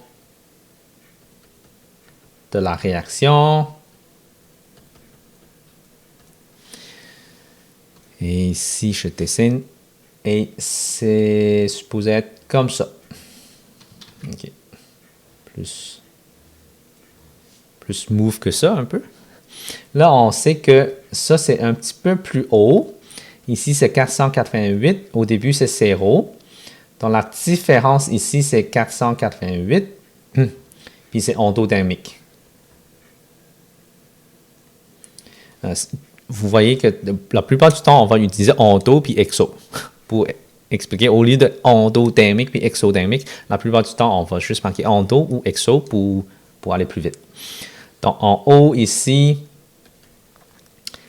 de la réaction. Et ici, je dessine. Et c'est supposé être comme ça. OK. Plus smooth que ça, un peu. Là, on sait que ça, c'est un petit peu plus haut. Ici, c'est 488. Au début, c'est 0. Donc, la différence ici, c'est 488. Puis, c'est endodynamique. Vous voyez que la plupart du temps, on va utiliser endo puis exo pour expliquer. Au lieu de endodynamique puis exodynamique, la plupart du temps, on va juste marquer endo ou exo pour aller plus vite. Donc, en haut, ici,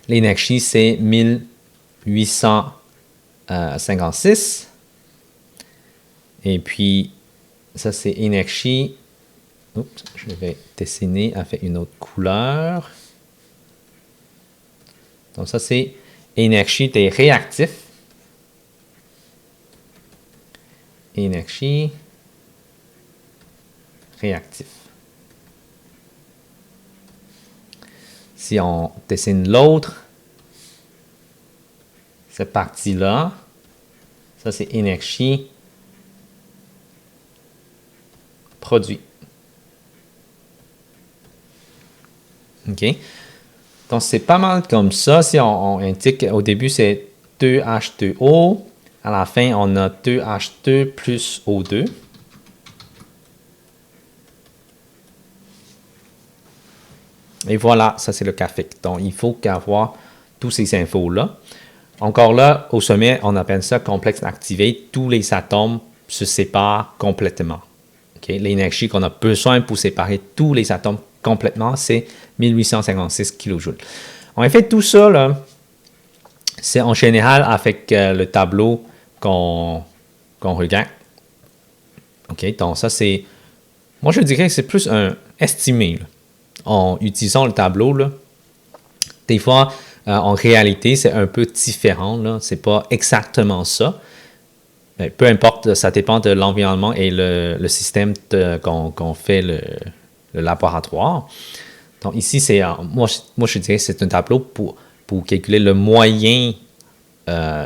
l'énergie, c'est 1856. Et puis, ça, c'est énergie. Oups, je vais dessiner avec une autre couleur. Donc, ça, c'est énergie des réactifs. Énergie réactif. Si on dessine l'autre, cette partie-là, ça, c'est énergie produit. OK? Donc, c'est pas mal comme ça. Si on indique, au début, c'est 2H2O. À la fin, on a 2H2 plus O2. Et voilà, ça, c'est le graphique. Donc, il faut avoir tous ces infos-là. Encore là, au sommet, on appelle ça complexe activé. Tous les atomes se séparent complètement. Okay? L'énergie qu'on a besoin pour séparer tous les atomes complètement, c'est 1856 kJ. En fait, tout ça, c'est en général avec le tableau qu'on regarde. OK, donc ça, c'est... Moi, je dirais que c'est plus un estimé. Là. En utilisant le tableau, là, des fois, en réalité, c'est un peu différent. Ce n'est pas exactement ça. Mais peu importe, ça dépend de l'environnement et le système qu'on fait le laboratoire. Donc ici, c'est moi, je dirais que c'est un tableau pour calculer le moyen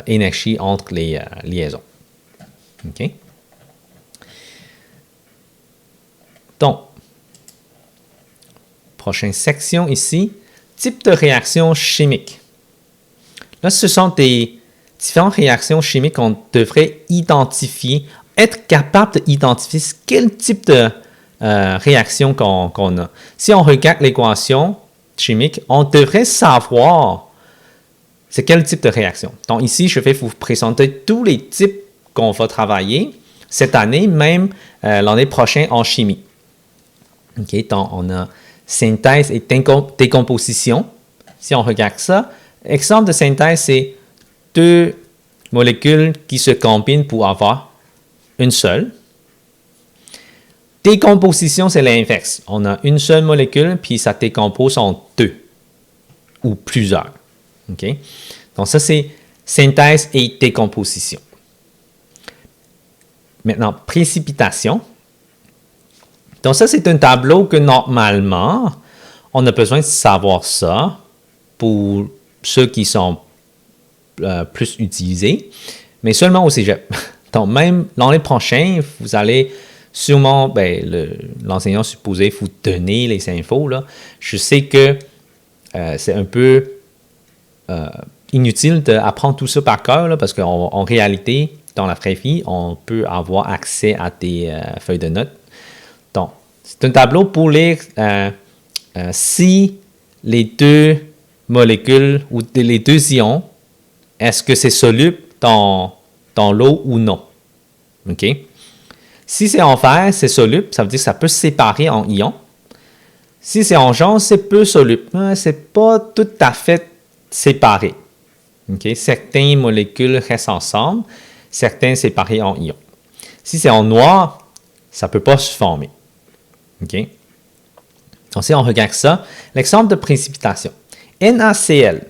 énergie entre les liaisons. OK? Donc, prochaine section ici, type de réaction chimique. Là, ce sont des différentes réactions chimiques qu'on devrait identifier, être capable d'identifier quel type de réaction qu'on a. Si on regarde l'équation chimique, on devrait savoir c'est quel type de réaction. Donc ici, je vais vous présenter tous les types qu'on va travailler cette année, même l'année prochaine en chimie. OK, donc on a synthèse et décomposition. Si on regarde ça, exemple de synthèse, c'est deux molécules qui se combinent pour avoir une seule. Décomposition, c'est l'inverse. On a une seule molécule, puis ça décompose en deux ou plusieurs. OK? Donc ça, c'est synthèse et décomposition. Maintenant, précipitation. Donc ça, c'est un tableau que normalement, on a besoin de savoir ça pour ceux qui sont plus utilisés, mais seulement au cégep. Donc même l'année prochaine, vous allez sûrement, l'enseignant supposé vous donner les infos. Là. Je sais que c'est un peu inutile d'apprendre tout ça par cœur, là, parce qu'en réalité, dans la vraie vie, on peut avoir accès à des feuilles de notes. Donc, c'est un tableau pour lire si les deux molécules ou les deux ions, est-ce que c'est soluble dans l'eau ou non. OK? Si c'est en fer, c'est soluble, ça veut dire que ça peut se séparer en ions. Si c'est en jaune, c'est peu soluble. C'est pas tout à fait séparé. Okay? Certaines molécules restent ensemble, certaines séparées en ions. Si c'est en noir, ça ne peut pas se former. Okay? Donc, si on regarde ça, l'exemple de précipitation. NaCl.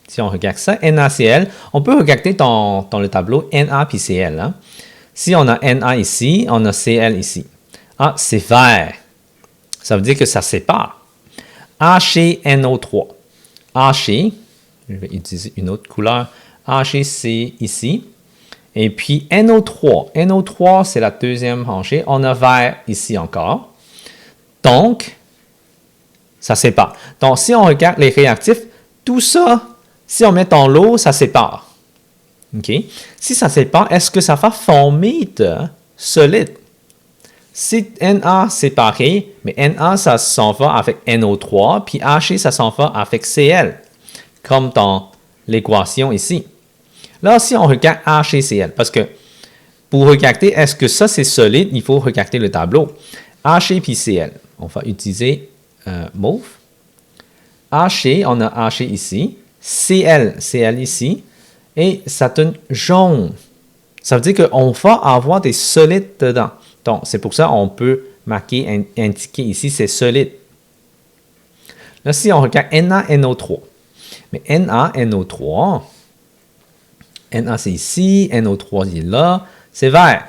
Si on regarde ça, NaCl, on peut regarder dans le tableau Na puis Cl. Hein? Si on a Na ici, on a Cl ici. Ah, c'est vert. Ça veut dire que ça sépare. HNO3. H, je vais utiliser une autre couleur. H, c'est ici. Et puis NO3. NO3, c'est la deuxième rangée. On a vert ici encore. Donc, ça sépare. Donc, si on regarde les réactifs, tout ça, si on met dans l'eau, ça sépare. OK? Si ça sépare, est-ce que ça va former de solide? Si Na séparé, mais Na, ça s'en va avec NO3, puis H, ça s'en va avec Cl, comme dans l'équation ici. Là, si on regarde H et Cl, parce que pour regarder est-ce que ça c'est solide, il faut regarder le tableau. H et puis Cl. On va utiliser mauve. H, on a H ici. Cl ici. Et ça donne jaune. Ça veut dire qu'on va avoir des solides dedans. Donc, c'est pour ça qu'on peut marquer, indiquer ici, c'est solide. Là, si on regarde NaNO3. Mais NaNO3, Na c'est ici, NO3 il est là, c'est vert,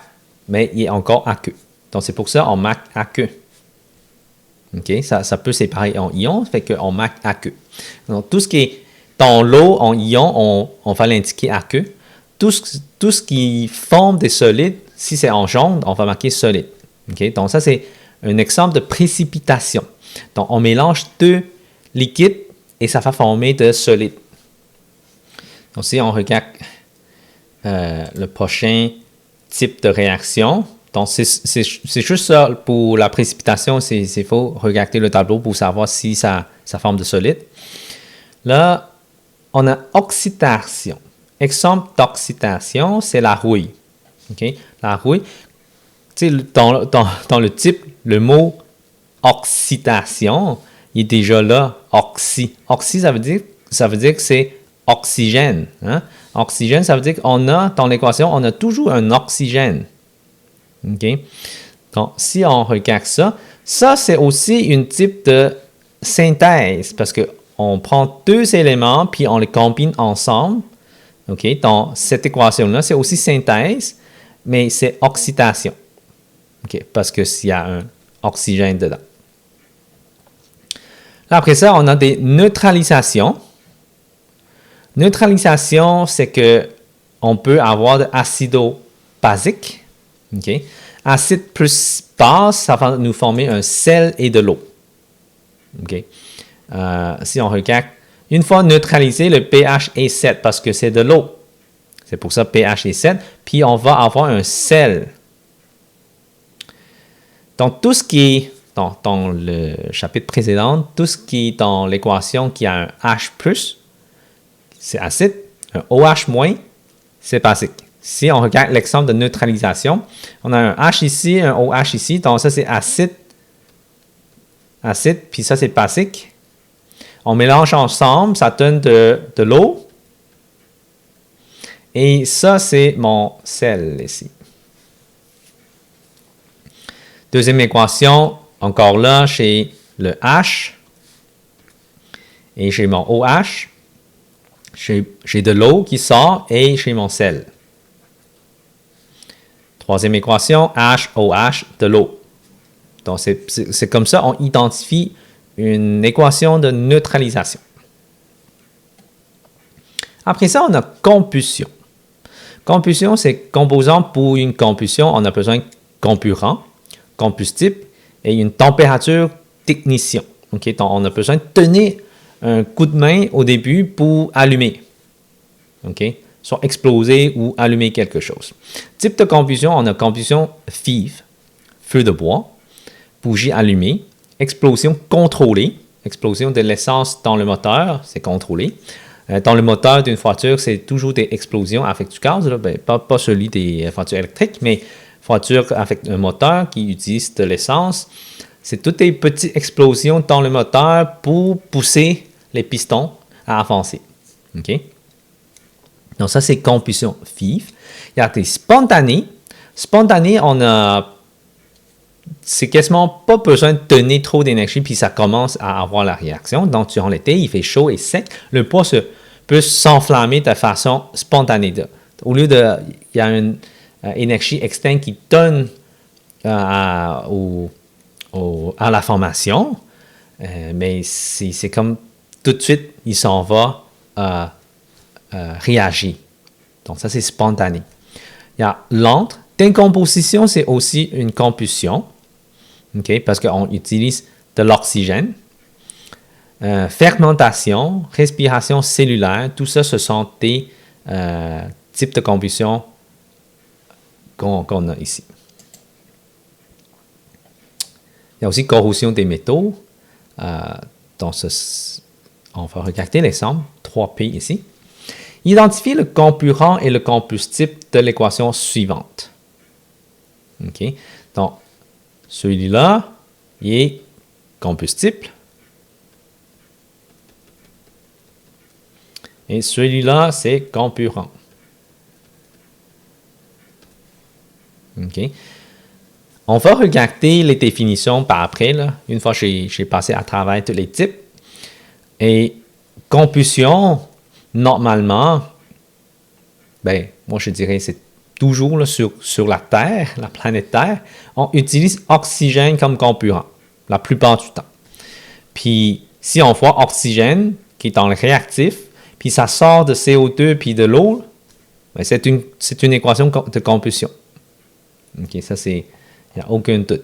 mais il est encore aqueux. Donc, c'est pour ça qu'on marque aqueux. OK? Ça peut séparer en ions, fait qu'on marque aqueux. Donc, tout ce qui est dans l'eau en ion, on va l'indiquer aqueux. Tout ce qui forme des solides, si c'est en jaune, on va marquer solide. Okay? Donc, ça, c'est un exemple de précipitation. Donc, on mélange deux liquides et ça va former de solides. Donc, si on regarde le prochain type de réaction, donc c'est juste ça pour la précipitation, il faut regarder le tableau pour savoir si ça forme de solide. Là, on a oxydation. Exemple d'oxydation, c'est la rouille. Okay? La rouille, dans le type, le mot oxydation, il est déjà là, oxy. Oxy, ça veut dire que c'est oxygène. Hein? Oxygène, ça veut dire qu'on a, dans l'équation, on a toujours un oxygène. Okay? Donc, si on regarde ça c'est aussi un type de synthèse, parce qu'on prend deux éléments, puis on les combine ensemble. Okay? Dans cette équation-là, c'est aussi synthèse, mais c'est oxydation. Okay? Parce qu'il y a un oxygène dedans. Là, après ça, on a des neutralisations. Neutralisation, c'est qu'on peut avoir de acido-basique. Okay? Acide plus base, ça va nous former un sel et de l'eau. Okay? Si on regarde, une fois neutralisé, le pH est 7 parce que c'est de l'eau. C'est pour ça que pH est 7. Puis on va avoir un sel. Donc tout ce qui est dans le chapitre précédent, tout ce qui est dans l'équation qui a un H+, c'est acide. Un OH-, c'est basique. Si on regarde l'exemple de neutralisation, on a un H ici, un OH ici. Donc, ça, c'est acide. Acide, puis ça, c'est basique. On mélange ensemble, ça donne de l'eau. Et ça, c'est mon sel ici. Deuxième équation, encore là, j'ai le H. Et j'ai mon OH. J'ai de l'eau qui sort et j'ai mon sel. Troisième équation, H, OH, de l'eau. Donc, c'est comme ça on identifie une équation de neutralisation. Après ça, on a combustion. Combustion, c'est composant pour une combustion. On a besoin de comburant, combustible et une température d'ignition. Okay? Donc, on a besoin de tenir un coup de main au début pour allumer. Okay? Soit exploser ou allumer quelque chose. Type de combustion, on a combustion vive, feu de bois, bougie allumée, explosion contrôlée, explosion de l'essence dans le moteur, c'est contrôlé. Dans le moteur d'une voiture, c'est toujours des explosions avec du gaz, là. Ben, pas celui des voitures électriques, mais voitures avec un moteur qui utilise de l'essence. C'est toutes des petites explosions dans le moteur pour pousser les pistons à avancer. Okay? Donc, ça, c'est combustion vive. Il y a des spontanés. Spontanés, c'est quasiment pas besoin de donner trop d'énergie, puis ça commence à avoir la réaction. Donc, durant l'été, il fait chaud et sec. Le bois peut s'enflammer de façon spontanée. Au lieu de, il y a une énergie externe qui donne à la formation, mais c'est comme tout de suite, il s'en va réagir. Donc, ça, c'est spontané. Il y a lente. Décomposition, c'est aussi une combustion. Okay? Parce qu'on utilise de l'oxygène. Fermentation, respiration cellulaire, tout ça, ce sont des types de combustion qu'on a ici. Il y a aussi corrosion des métaux. Donc, on va regarder l'exemple 3P ici. Identifier le comburant et le combustible de l'équation suivante. Okay? Donc, celui-là, il est combustible. Et celui-là, c'est comburant. Okay. On va regarder les définitions par après, là, une fois que j'ai passé à travers tous les types. Et combustion, normalement, moi je dirais c'est toujours là, sur la Terre, la planète Terre, on utilise oxygène comme comburant, la plupart du temps. Puis, si on voit oxygène qui est dans le réactif, puis ça sort de CO2 puis de l'eau, c'est une équation de combustion. OK, ça, il n'y a aucun doute.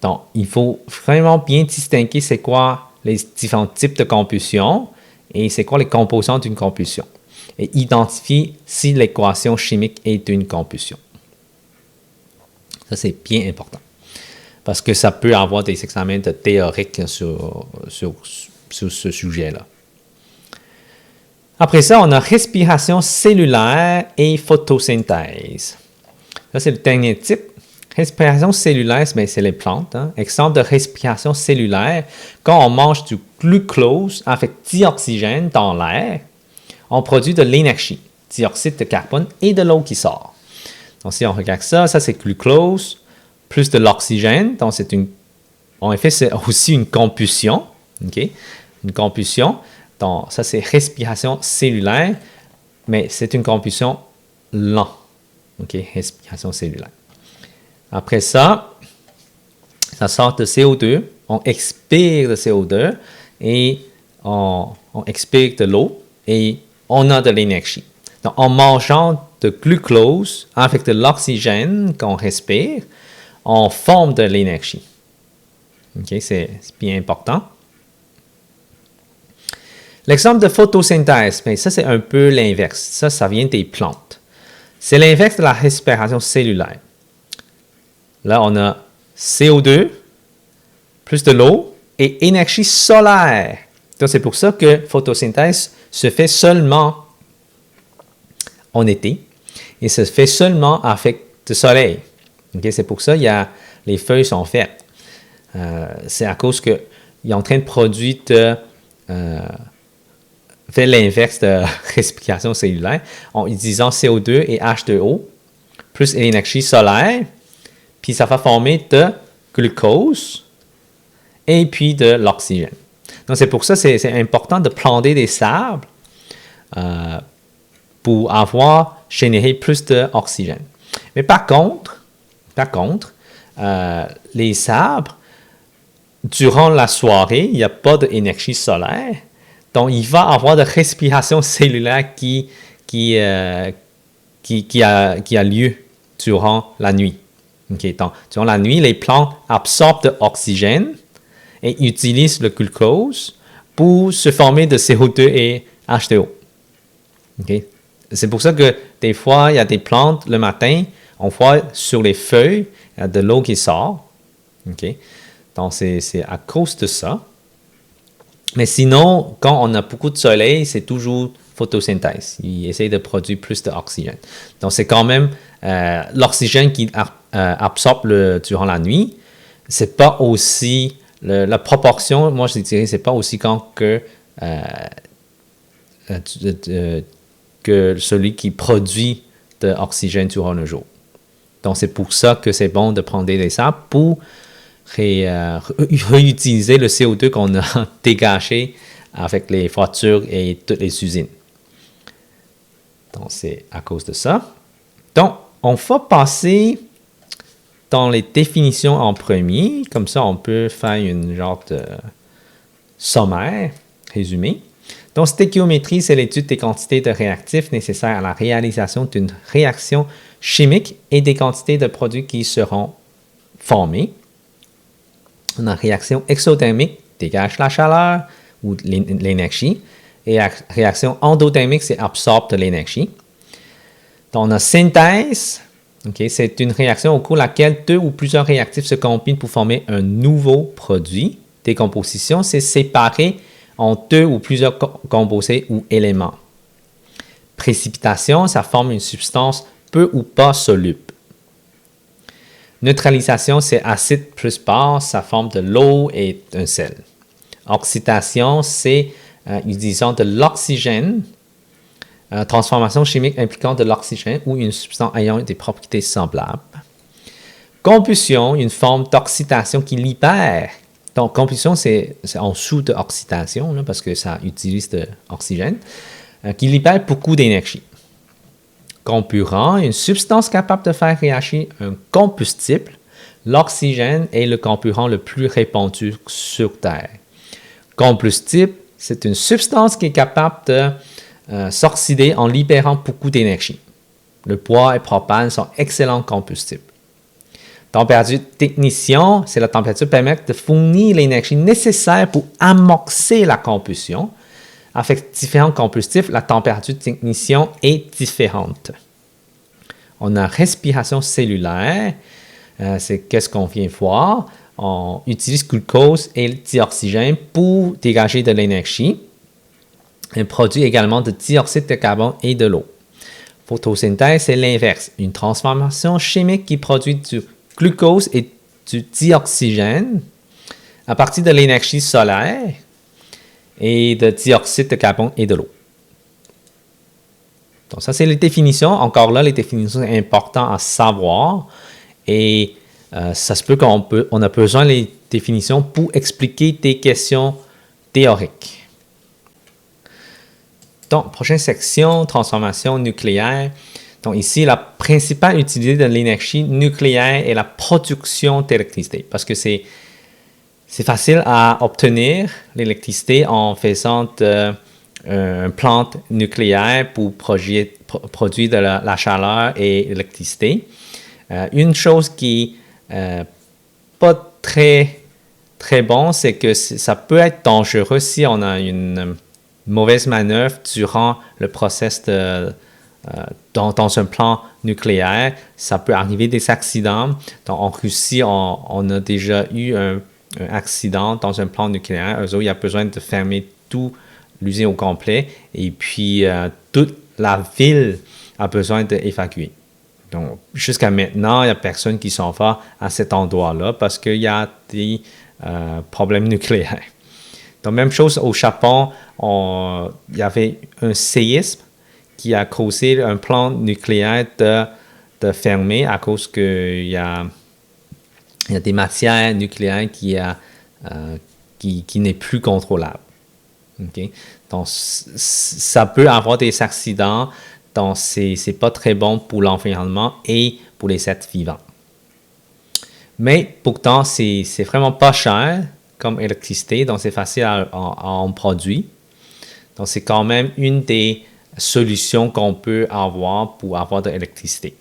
Donc, il faut vraiment bien distinguer c'est quoi les différents types de combustion et c'est quoi les composants d'une combustion. Et identifier si l'équation chimique est une combustion. Ça, c'est bien important. Parce que ça peut avoir des examens théoriques sur ce sujet-là. Après ça, on a respiration cellulaire et photosynthèse. Ça, c'est le dernier type. Respiration cellulaire, c'est les plantes. Hein. Exemple de respiration cellulaire, quand on mange du glucose avec dioxygène dans l'air, on produit de l'énergie, dioxyde de carbone et de l'eau qui sort. Donc, si on regarde ça, c'est glucose plus de l'oxygène. Donc, en effet, c'est aussi une combustion. Okay? Une combustion. Donc, ça, c'est respiration cellulaire, mais c'est une combustion lente. Okay? Respiration cellulaire. Après ça, ça sort de CO2. On expire de CO2 et on expire de l'eau et on a de l'énergie. Donc, en mangeant de glucose avec de l'oxygène qu'on respire, on forme de l'énergie. Okay? C'est bien important. L'exemple de photosynthèse, ça, c'est un peu l'inverse. Ça vient des plantes. C'est l'inverse de la respiration cellulaire. Là, on a CO2, plus de l'eau et énergie solaire. Donc, c'est pour ça que photosynthèse se fait seulement en été et se fait seulement avec du soleil. Okay? C'est pour ça que les feuilles sont faites. C'est à cause qu'il est en train de produire fait l'inverse de respiration cellulaire en utilisant CO2 et H2O plus l'énergie solaire, puis ça va former de glucose et puis de l'oxygène. Donc, c'est pour ça que c'est important de planter des sables pour avoir généré plus d'oxygène. Mais par contre, les sabres, durant la soirée, il n'y a pas d'énergie solaire. Donc, il va y avoir de respiration cellulaire qui a lieu durant la nuit. Okay, donc, durant la nuit, les plantes absorbent de l'oxygène et utilisent le glucose pour se former de CO2 et H2O. Okay? C'est pour ça que des fois, il y a des plantes, le matin, on voit sur les feuilles, il y a de l'eau qui sort. Okay? Donc, c'est à cause de ça. Mais sinon, quand on a beaucoup de soleil, c'est toujours photosynthèse. Il essaie de produire plus d'oxygène. Donc, c'est quand même l'oxygène qui absorbe durant la nuit. C'est pas aussi la proportion, moi je dirais, c'est pas aussi grand que celui qui produit de l'oxygène durant le jour. Donc, c'est pour ça que c'est bon de prendre des sables pour réutiliser le CO2 qu'on a dégagé avec les voitures et toutes les usines. Donc, c'est à cause de ça. Donc, on va passer dans les définitions en premier. Comme ça, on peut faire une genre de sommaire, résumé. Donc, stéchiométrie, c'est l'étude des quantités de réactifs nécessaires à la réalisation d'une réaction chimique et des quantités de produits qui seront formés. La réaction exothermique dégage la chaleur ou l'énergie. Et la réaction endothermique, c'est absorbe de l'énergie. Donc, on a synthèse. Okay, c'est une réaction au cours de laquelle deux ou plusieurs réactifs se combinent pour former un nouveau produit. Décomposition, c'est séparer en deux ou plusieurs composés ou éléments. Précipitation, ça forme une substance peu ou pas soluble. Neutralisation, c'est acide plus base, ça forme de l'eau et un sel. Oxydation, c'est utilisant de l'oxygène, transformation chimique impliquant de l'oxygène ou une substance ayant des propriétés semblables. Combustion, une forme d'oxydation qui libère. Donc, combustion, c'est en dessous de oxydation, là, parce que ça utilise de l'oxygène, qui libère beaucoup d'énergie. Comburant, une substance capable de faire réagir un combustible. L'oxygène est le comburant le plus répandu sur Terre. Combustible, c'est une substance qui est capable de s'oxyder en libérant beaucoup d'énergie. Le bois et le propane sont excellents combustibles. Température d'ignition, c'est la température qui permet de fournir l'énergie nécessaire pour amorcer la combustion. Avec différents combustibles, la température d'ignition est différente. On a respiration cellulaire, c'est qu'est-ce qu'on vient voir. On utilise glucose et le dioxygène pour dégager de l'énergie. On produit également de dioxyde de carbone et de l'eau. Photosynthèse, c'est l'inverse. Une transformation chimique qui produit du glucose et du dioxygène à partir de l'énergie solaire et de dioxyde de carbone et de l'eau. Donc, ça, c'est les définitions. Encore là, les définitions sont importantes à savoir. Et ça se peut qu'on a besoin des définitions pour expliquer des questions théoriques. Donc, prochaine section, transformation nucléaire. Donc, ici, la principale utilité de l'énergie nucléaire est la production d'électricité. Parce que c'est facile à obtenir l'électricité en faisant une plante nucléaire pour produire de la chaleur et l'électricité. Une chose qui n'est pas très bon, c'est que ça peut être dangereux si on a une mauvaise manœuvre durant le processus dans un plan nucléaire. Ça peut arriver des accidents. Donc, en Russie, on a déjà eu un accident dans un plant nucléaire. Il y a besoin de fermer tout l'usine au complet. Et puis, toute la ville a besoin d'évacuer. Donc, jusqu'à maintenant, il n'y a personne qui s'en va à cet endroit-là parce qu'il y a des problèmes nucléaires. Donc, même chose au Japon, il y avait un séisme qui a causé un plan nucléaire de fermer à cause qu'il y a des matières nucléaires qui n'est plus contrôlable. Okay? Donc, ça peut avoir des accidents. Donc, c'est pas très bon pour l'environnement et pour les êtres vivants. Mais pourtant, c'est vraiment pas cher comme électricité, donc c'est facile à en produire. Donc, c'est quand même une des solutions qu'on peut avoir pour avoir de l'électricité.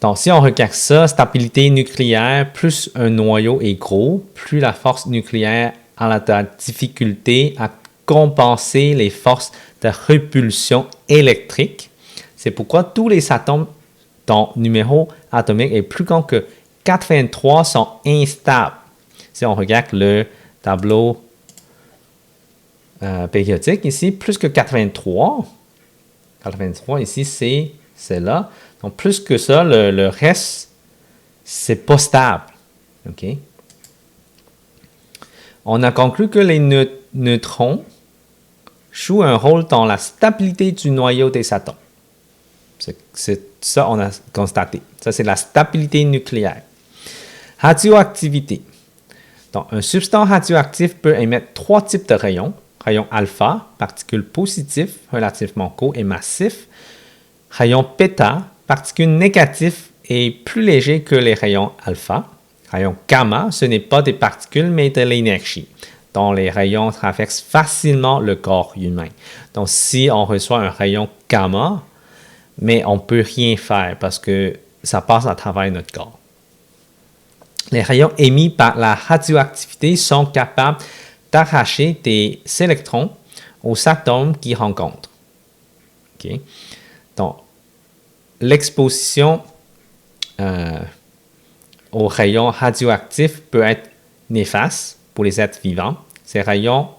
Donc, si on regarde ça, stabilité nucléaire, plus un noyau est gros, plus la force nucléaire a de la difficulté à compenser les forces de répulsion électrique. C'est pourquoi tous les atomes dont le numéro atomique est plus grand que 83 sont instables. Si on regarde le tableau périodique ici, plus que 83 ici, c'est celle-là. Donc, plus que ça, le reste, c'est pas stable. OK? On a conclu que les neutrons jouent un rôle dans la stabilité du noyau des atomes. C'est ça qu'on a constaté. Ça, c'est la stabilité nucléaire. Radioactivité. Donc, un substance radioactif peut émettre 3 types de rayons. Rayon alpha, particules positives relativement courts et massifs. Rayon bêta, particules négatives et plus légers que les rayons alpha. Rayon gamma, ce n'est pas des particules, mais de l'énergie, dont les rayons traversent facilement le corps humain. Donc, si on reçoit un rayon gamma, mais on ne peut rien faire parce que ça passe à travers notre corps. Les rayons émis par la radioactivité sont capables d'arracher des électrons aux atomes qu'ils rencontrent. Okay? Donc, l'exposition aux rayons radioactifs peut être néfaste pour les êtres vivants. Ces rayons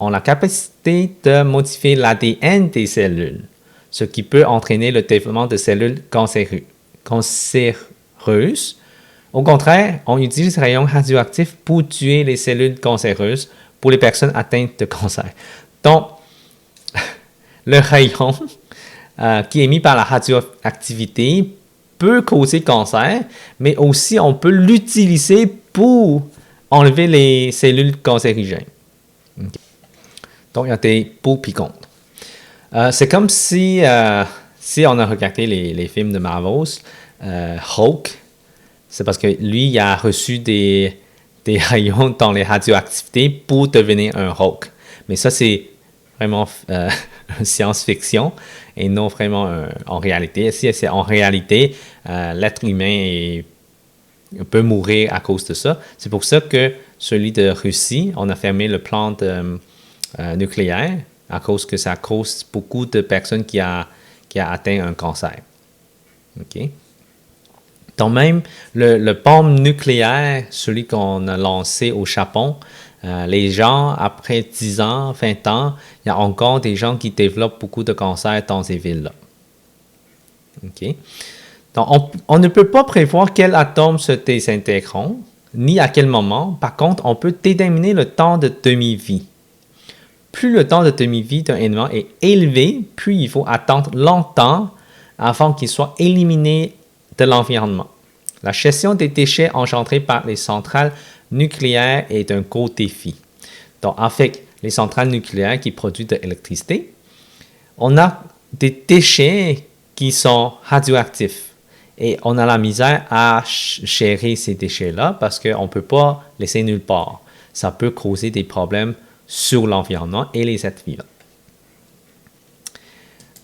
ont la capacité de modifier l'ADN des cellules, ce qui peut entraîner le développement de cellules cancéreuses. Au contraire, on utilise les rayons radioactifs pour tuer les cellules cancéreuses pour les personnes atteintes de cancer. Donc, le rayon qui est émis par la radioactivité peut causer cancer, mais aussi on peut l'utiliser pour enlever les cellules cancérigènes. Okay. Donc, il y a des pour et contre. C'est comme si on a regardé les films de Marvel, Hulk, c'est parce que lui, il a reçu des rayons dans les radioactivités pour devenir un Hulk. Mais ça, c'est vraiment science-fiction et non vraiment en réalité. Si c'est en réalité, l'être humain peut mourir à cause de ça. C'est pour ça que celui de Russie, on a fermé le plant nucléaire à cause que ça cause beaucoup de personnes qui a atteint un cancer. OK? Donc même le bombe nucléaire, celui qu'on a lancé au Japon, les gens, après 10 ans, 20 ans, il y a encore des gens qui développent beaucoup de cancers dans ces villes-là. OK? Donc, on ne peut pas prévoir quels atomes se désintégreront, ni à quel moment. Par contre, on peut déterminer le temps de demi-vie. Plus le temps de demi-vie d'un élément est élevé, plus il faut attendre longtemps avant qu'il soit éliminé de l'environnement. La gestion des déchets engendrés par les centrales nucléaires est un gros défi. Donc, en fait, les centrales nucléaires qui produisent de l'électricité, on a des déchets qui sont radioactifs. Et on a la misère à gérer ces déchets-là parce qu'on ne peut pas laisser nulle part. Ça peut causer des problèmes sur l'environnement et les êtres vivants.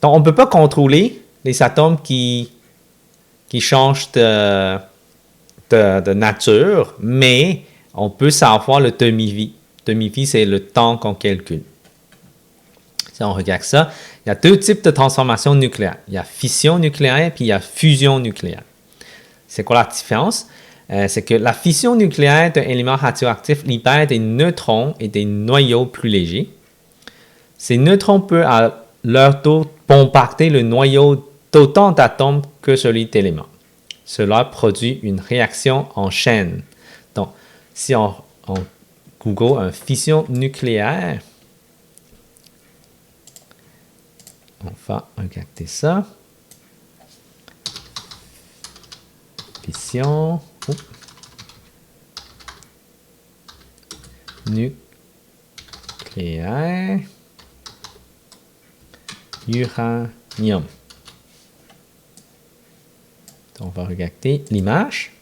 Donc, on ne peut pas contrôler les atomes qui changent de nature, mais on peut savoir le demi-vie. Demi-vie, c'est le temps qu'on calcule. Si on regarde ça, il y a 2 types de transformation nucléaire. Il y a fission nucléaire puis il y a fusion nucléaire. C'est quoi la différence? c'est que la fission nucléaire d'un élément radioactif libère des neutrons et des noyaux plus légers. Ces neutrons peuvent à leur tour bombarder le noyau d'autant d'atomes que celui d'éléments. Cela produit une réaction en chaîne. Donc, si on Google une fission nucléaire, on va regarder ça. Fission nucléaire uranium. On va regarder l'image.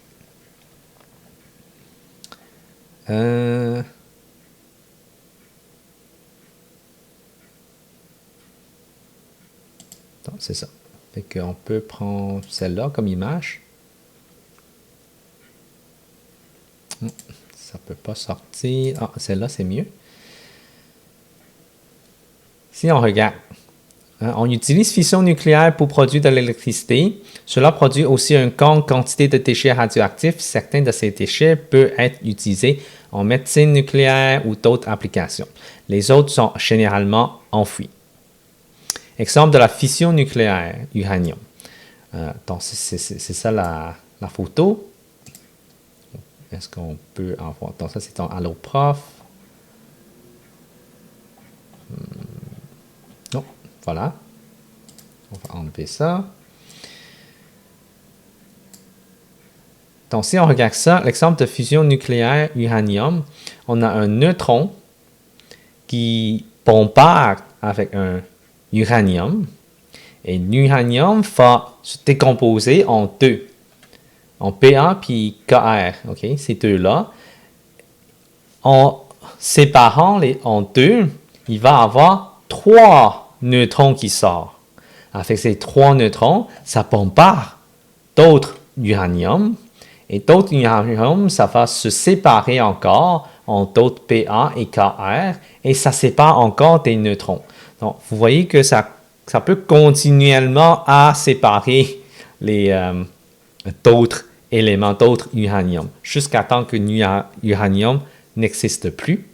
C'est ça. Fait qu'on peut prendre celle-là comme image. Ça peut pas sortir. Ah, celle-là, c'est mieux. Si on regarde, on utilise fission nucléaire pour produire de l'électricité. Cela produit aussi une grande quantité de déchets radioactifs. Certains de ces déchets peuvent être utilisés en médecine nucléaire ou d'autres applications. Les autres sont généralement enfouis. Exemple de la fission nucléaire, uranium. Donc, c'est ça la photo. Est-ce qu'on peut en voir? Donc, ça, c'est ton Allo Prof. Non, voilà. On va enlever ça. Donc, si on regarde ça, l'exemple de fusion nucléaire uranium, on a un neutron qui bombarde avec un uranium. Et l'uranium va se décomposer en deux. En Pa puis Kr. Okay? Ces deux-là. En séparant en deux, il va avoir 3 neutrons qui sortent. Avec ces 3 neutrons, ça bombarde d'autres uranium. Et d'autres uranium, ça va se séparer encore en d'autres Pa et Kr. Et ça sépare encore des neutrons. Donc, vous voyez que ça peut continuellement à séparer d'autres éléments, d'autres uranium, jusqu'à temps que l'uranium n'existe plus.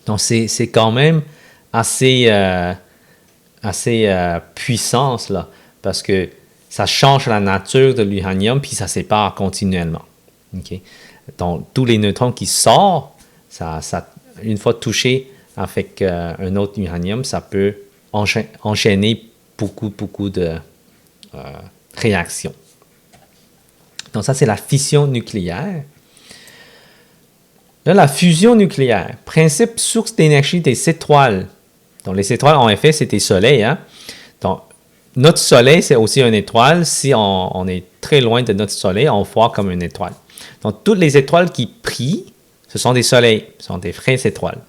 Donc, c'est quand même assez puissant, là, parce que ça change la nature de l'uranium, puis ça sépare continuellement. Okay? Donc, tous les neutrons qui sortent, une fois touchés avec un autre uranium, ça peut enchaîner beaucoup de réactions. Donc, ça, c'est la fission nucléaire. Là, la fusion nucléaire, principe source d'énergie des étoiles. Donc, les étoiles, en effet, c'est des soleils. Hein? Donc, notre soleil, c'est aussi une étoile. Si on est très loin de notre soleil, on voit comme une étoile. Donc, toutes les étoiles qui brillent, ce sont des soleils, ce sont des vraies étoiles.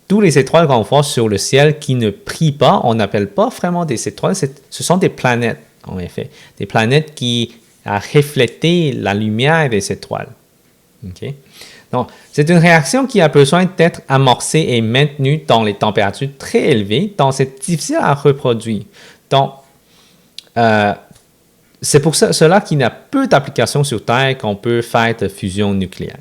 Toutes les étoiles qu'on voit sur le ciel qui ne brillent pas, on n'appelle pas vraiment des étoiles, ce sont des planètes, en effet. Des planètes qui reflètent la lumière des étoiles. Okay? Donc, c'est une réaction qui a besoin d'être amorcée et maintenue dans les températures très élevées, donc c'est difficile à reproduire. Donc, c'est pour cela qu'il y a peu d'applications sur Terre qu'on peut faire de fusion nucléaire.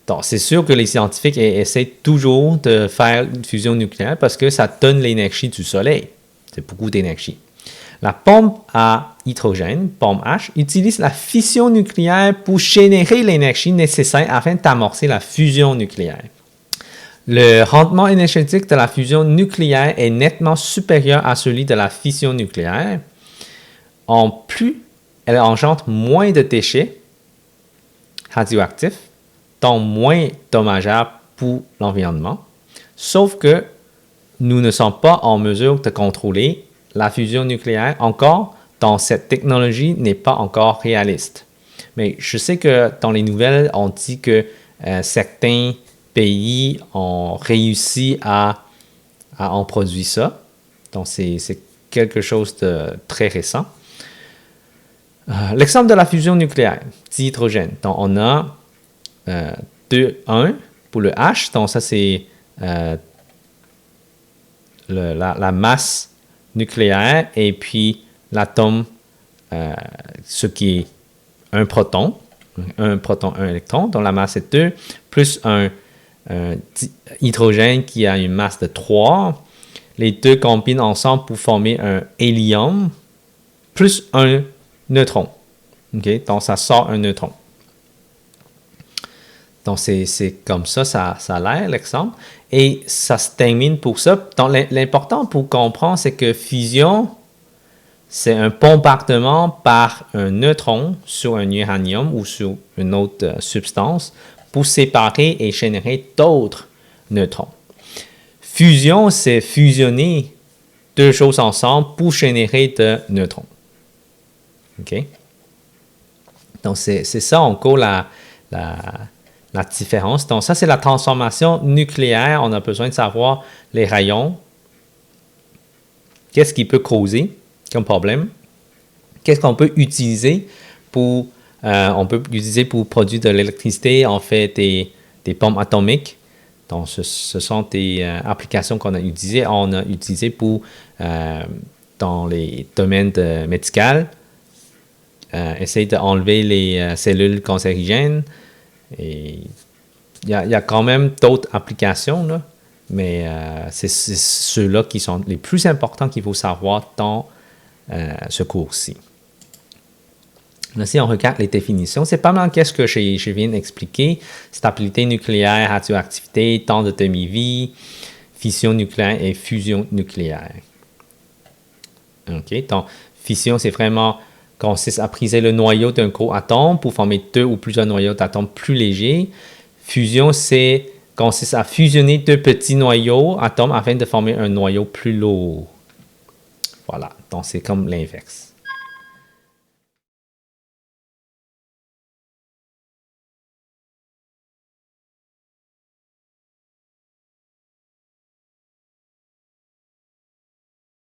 Donc, c'est sûr que les scientifiques essaient toujours de faire une fusion nucléaire parce que ça donne l'énergie du Soleil. C'est beaucoup d'énergie. La pompe à hydrogène, pompe H, utilise la fission nucléaire pour générer l'énergie nécessaire afin d'amorcer la fusion nucléaire. Le rendement énergétique de la fusion nucléaire est nettement supérieur à celui de la fission nucléaire. En plus, elle engendre moins de déchets radioactifs, donc moins dommageables pour l'environnement, sauf que nous ne sommes pas en mesure de contrôler la fusion nucléaire encore, donc cette technologie n'est pas encore réaliste. Mais je sais que dans les nouvelles, on dit que certains pays ont réussi à en produire ça. Donc, c'est quelque chose de très récent. L'exemple de la fusion nucléaire d'hydrogène. Donc, on a 2,1 pour le H. Donc, ça, c'est la masse nucléaire et puis l'atome, ce qui est un proton. Un proton, un électron, dont la masse est 2, plus un hydrogène qui a une masse de 3. Les deux combinent ensemble pour former un hélium, plus un neutron. Okay? Donc, ça sort un neutron. Donc, c'est comme ça a l'air, l'exemple. Et ça se termine pour ça. Donc, l'important pour comprendre, c'est que fusion, c'est un bombardement par un neutron sur un uranium ou sur une autre substance pour séparer et générer d'autres neutrons. Fusion, c'est fusionner deux choses ensemble pour générer de neutrons. OK? Donc, c'est ça encore la différence. Donc, ça, c'est la transformation nucléaire. On a besoin de savoir les rayons. Qu'est-ce qui peut causer comme problème? Qu'est-ce qu'on peut utiliser pour... on peut utiliser pour produire de l'électricité. On fait des bombes atomiques. Donc, ce sont des applications qu'on a utilisées. On a utilisé pour, dans les domaines médicaux, essayer d'enlever les cellules cancérigènes. Et il y a quand même d'autres applications, là, mais c'est ceux-là qui sont les plus importants qu'il faut savoir dans ce cours-ci. Là, si on regarde les définitions, c'est pas mal qu'est-ce que je viens d'expliquer. Stabilité nucléaire, radioactivité, temps de demi-vie, fission nucléaire et fusion nucléaire. OK, donc fission, c'est vraiment consiste à briser le noyau d'un gros atome pour former deux ou plusieurs noyaux d'atomes plus légers. Fusion, consiste à fusionner deux petits noyaux atomes afin de former un noyau plus lourd. Voilà, donc c'est comme l'inverse.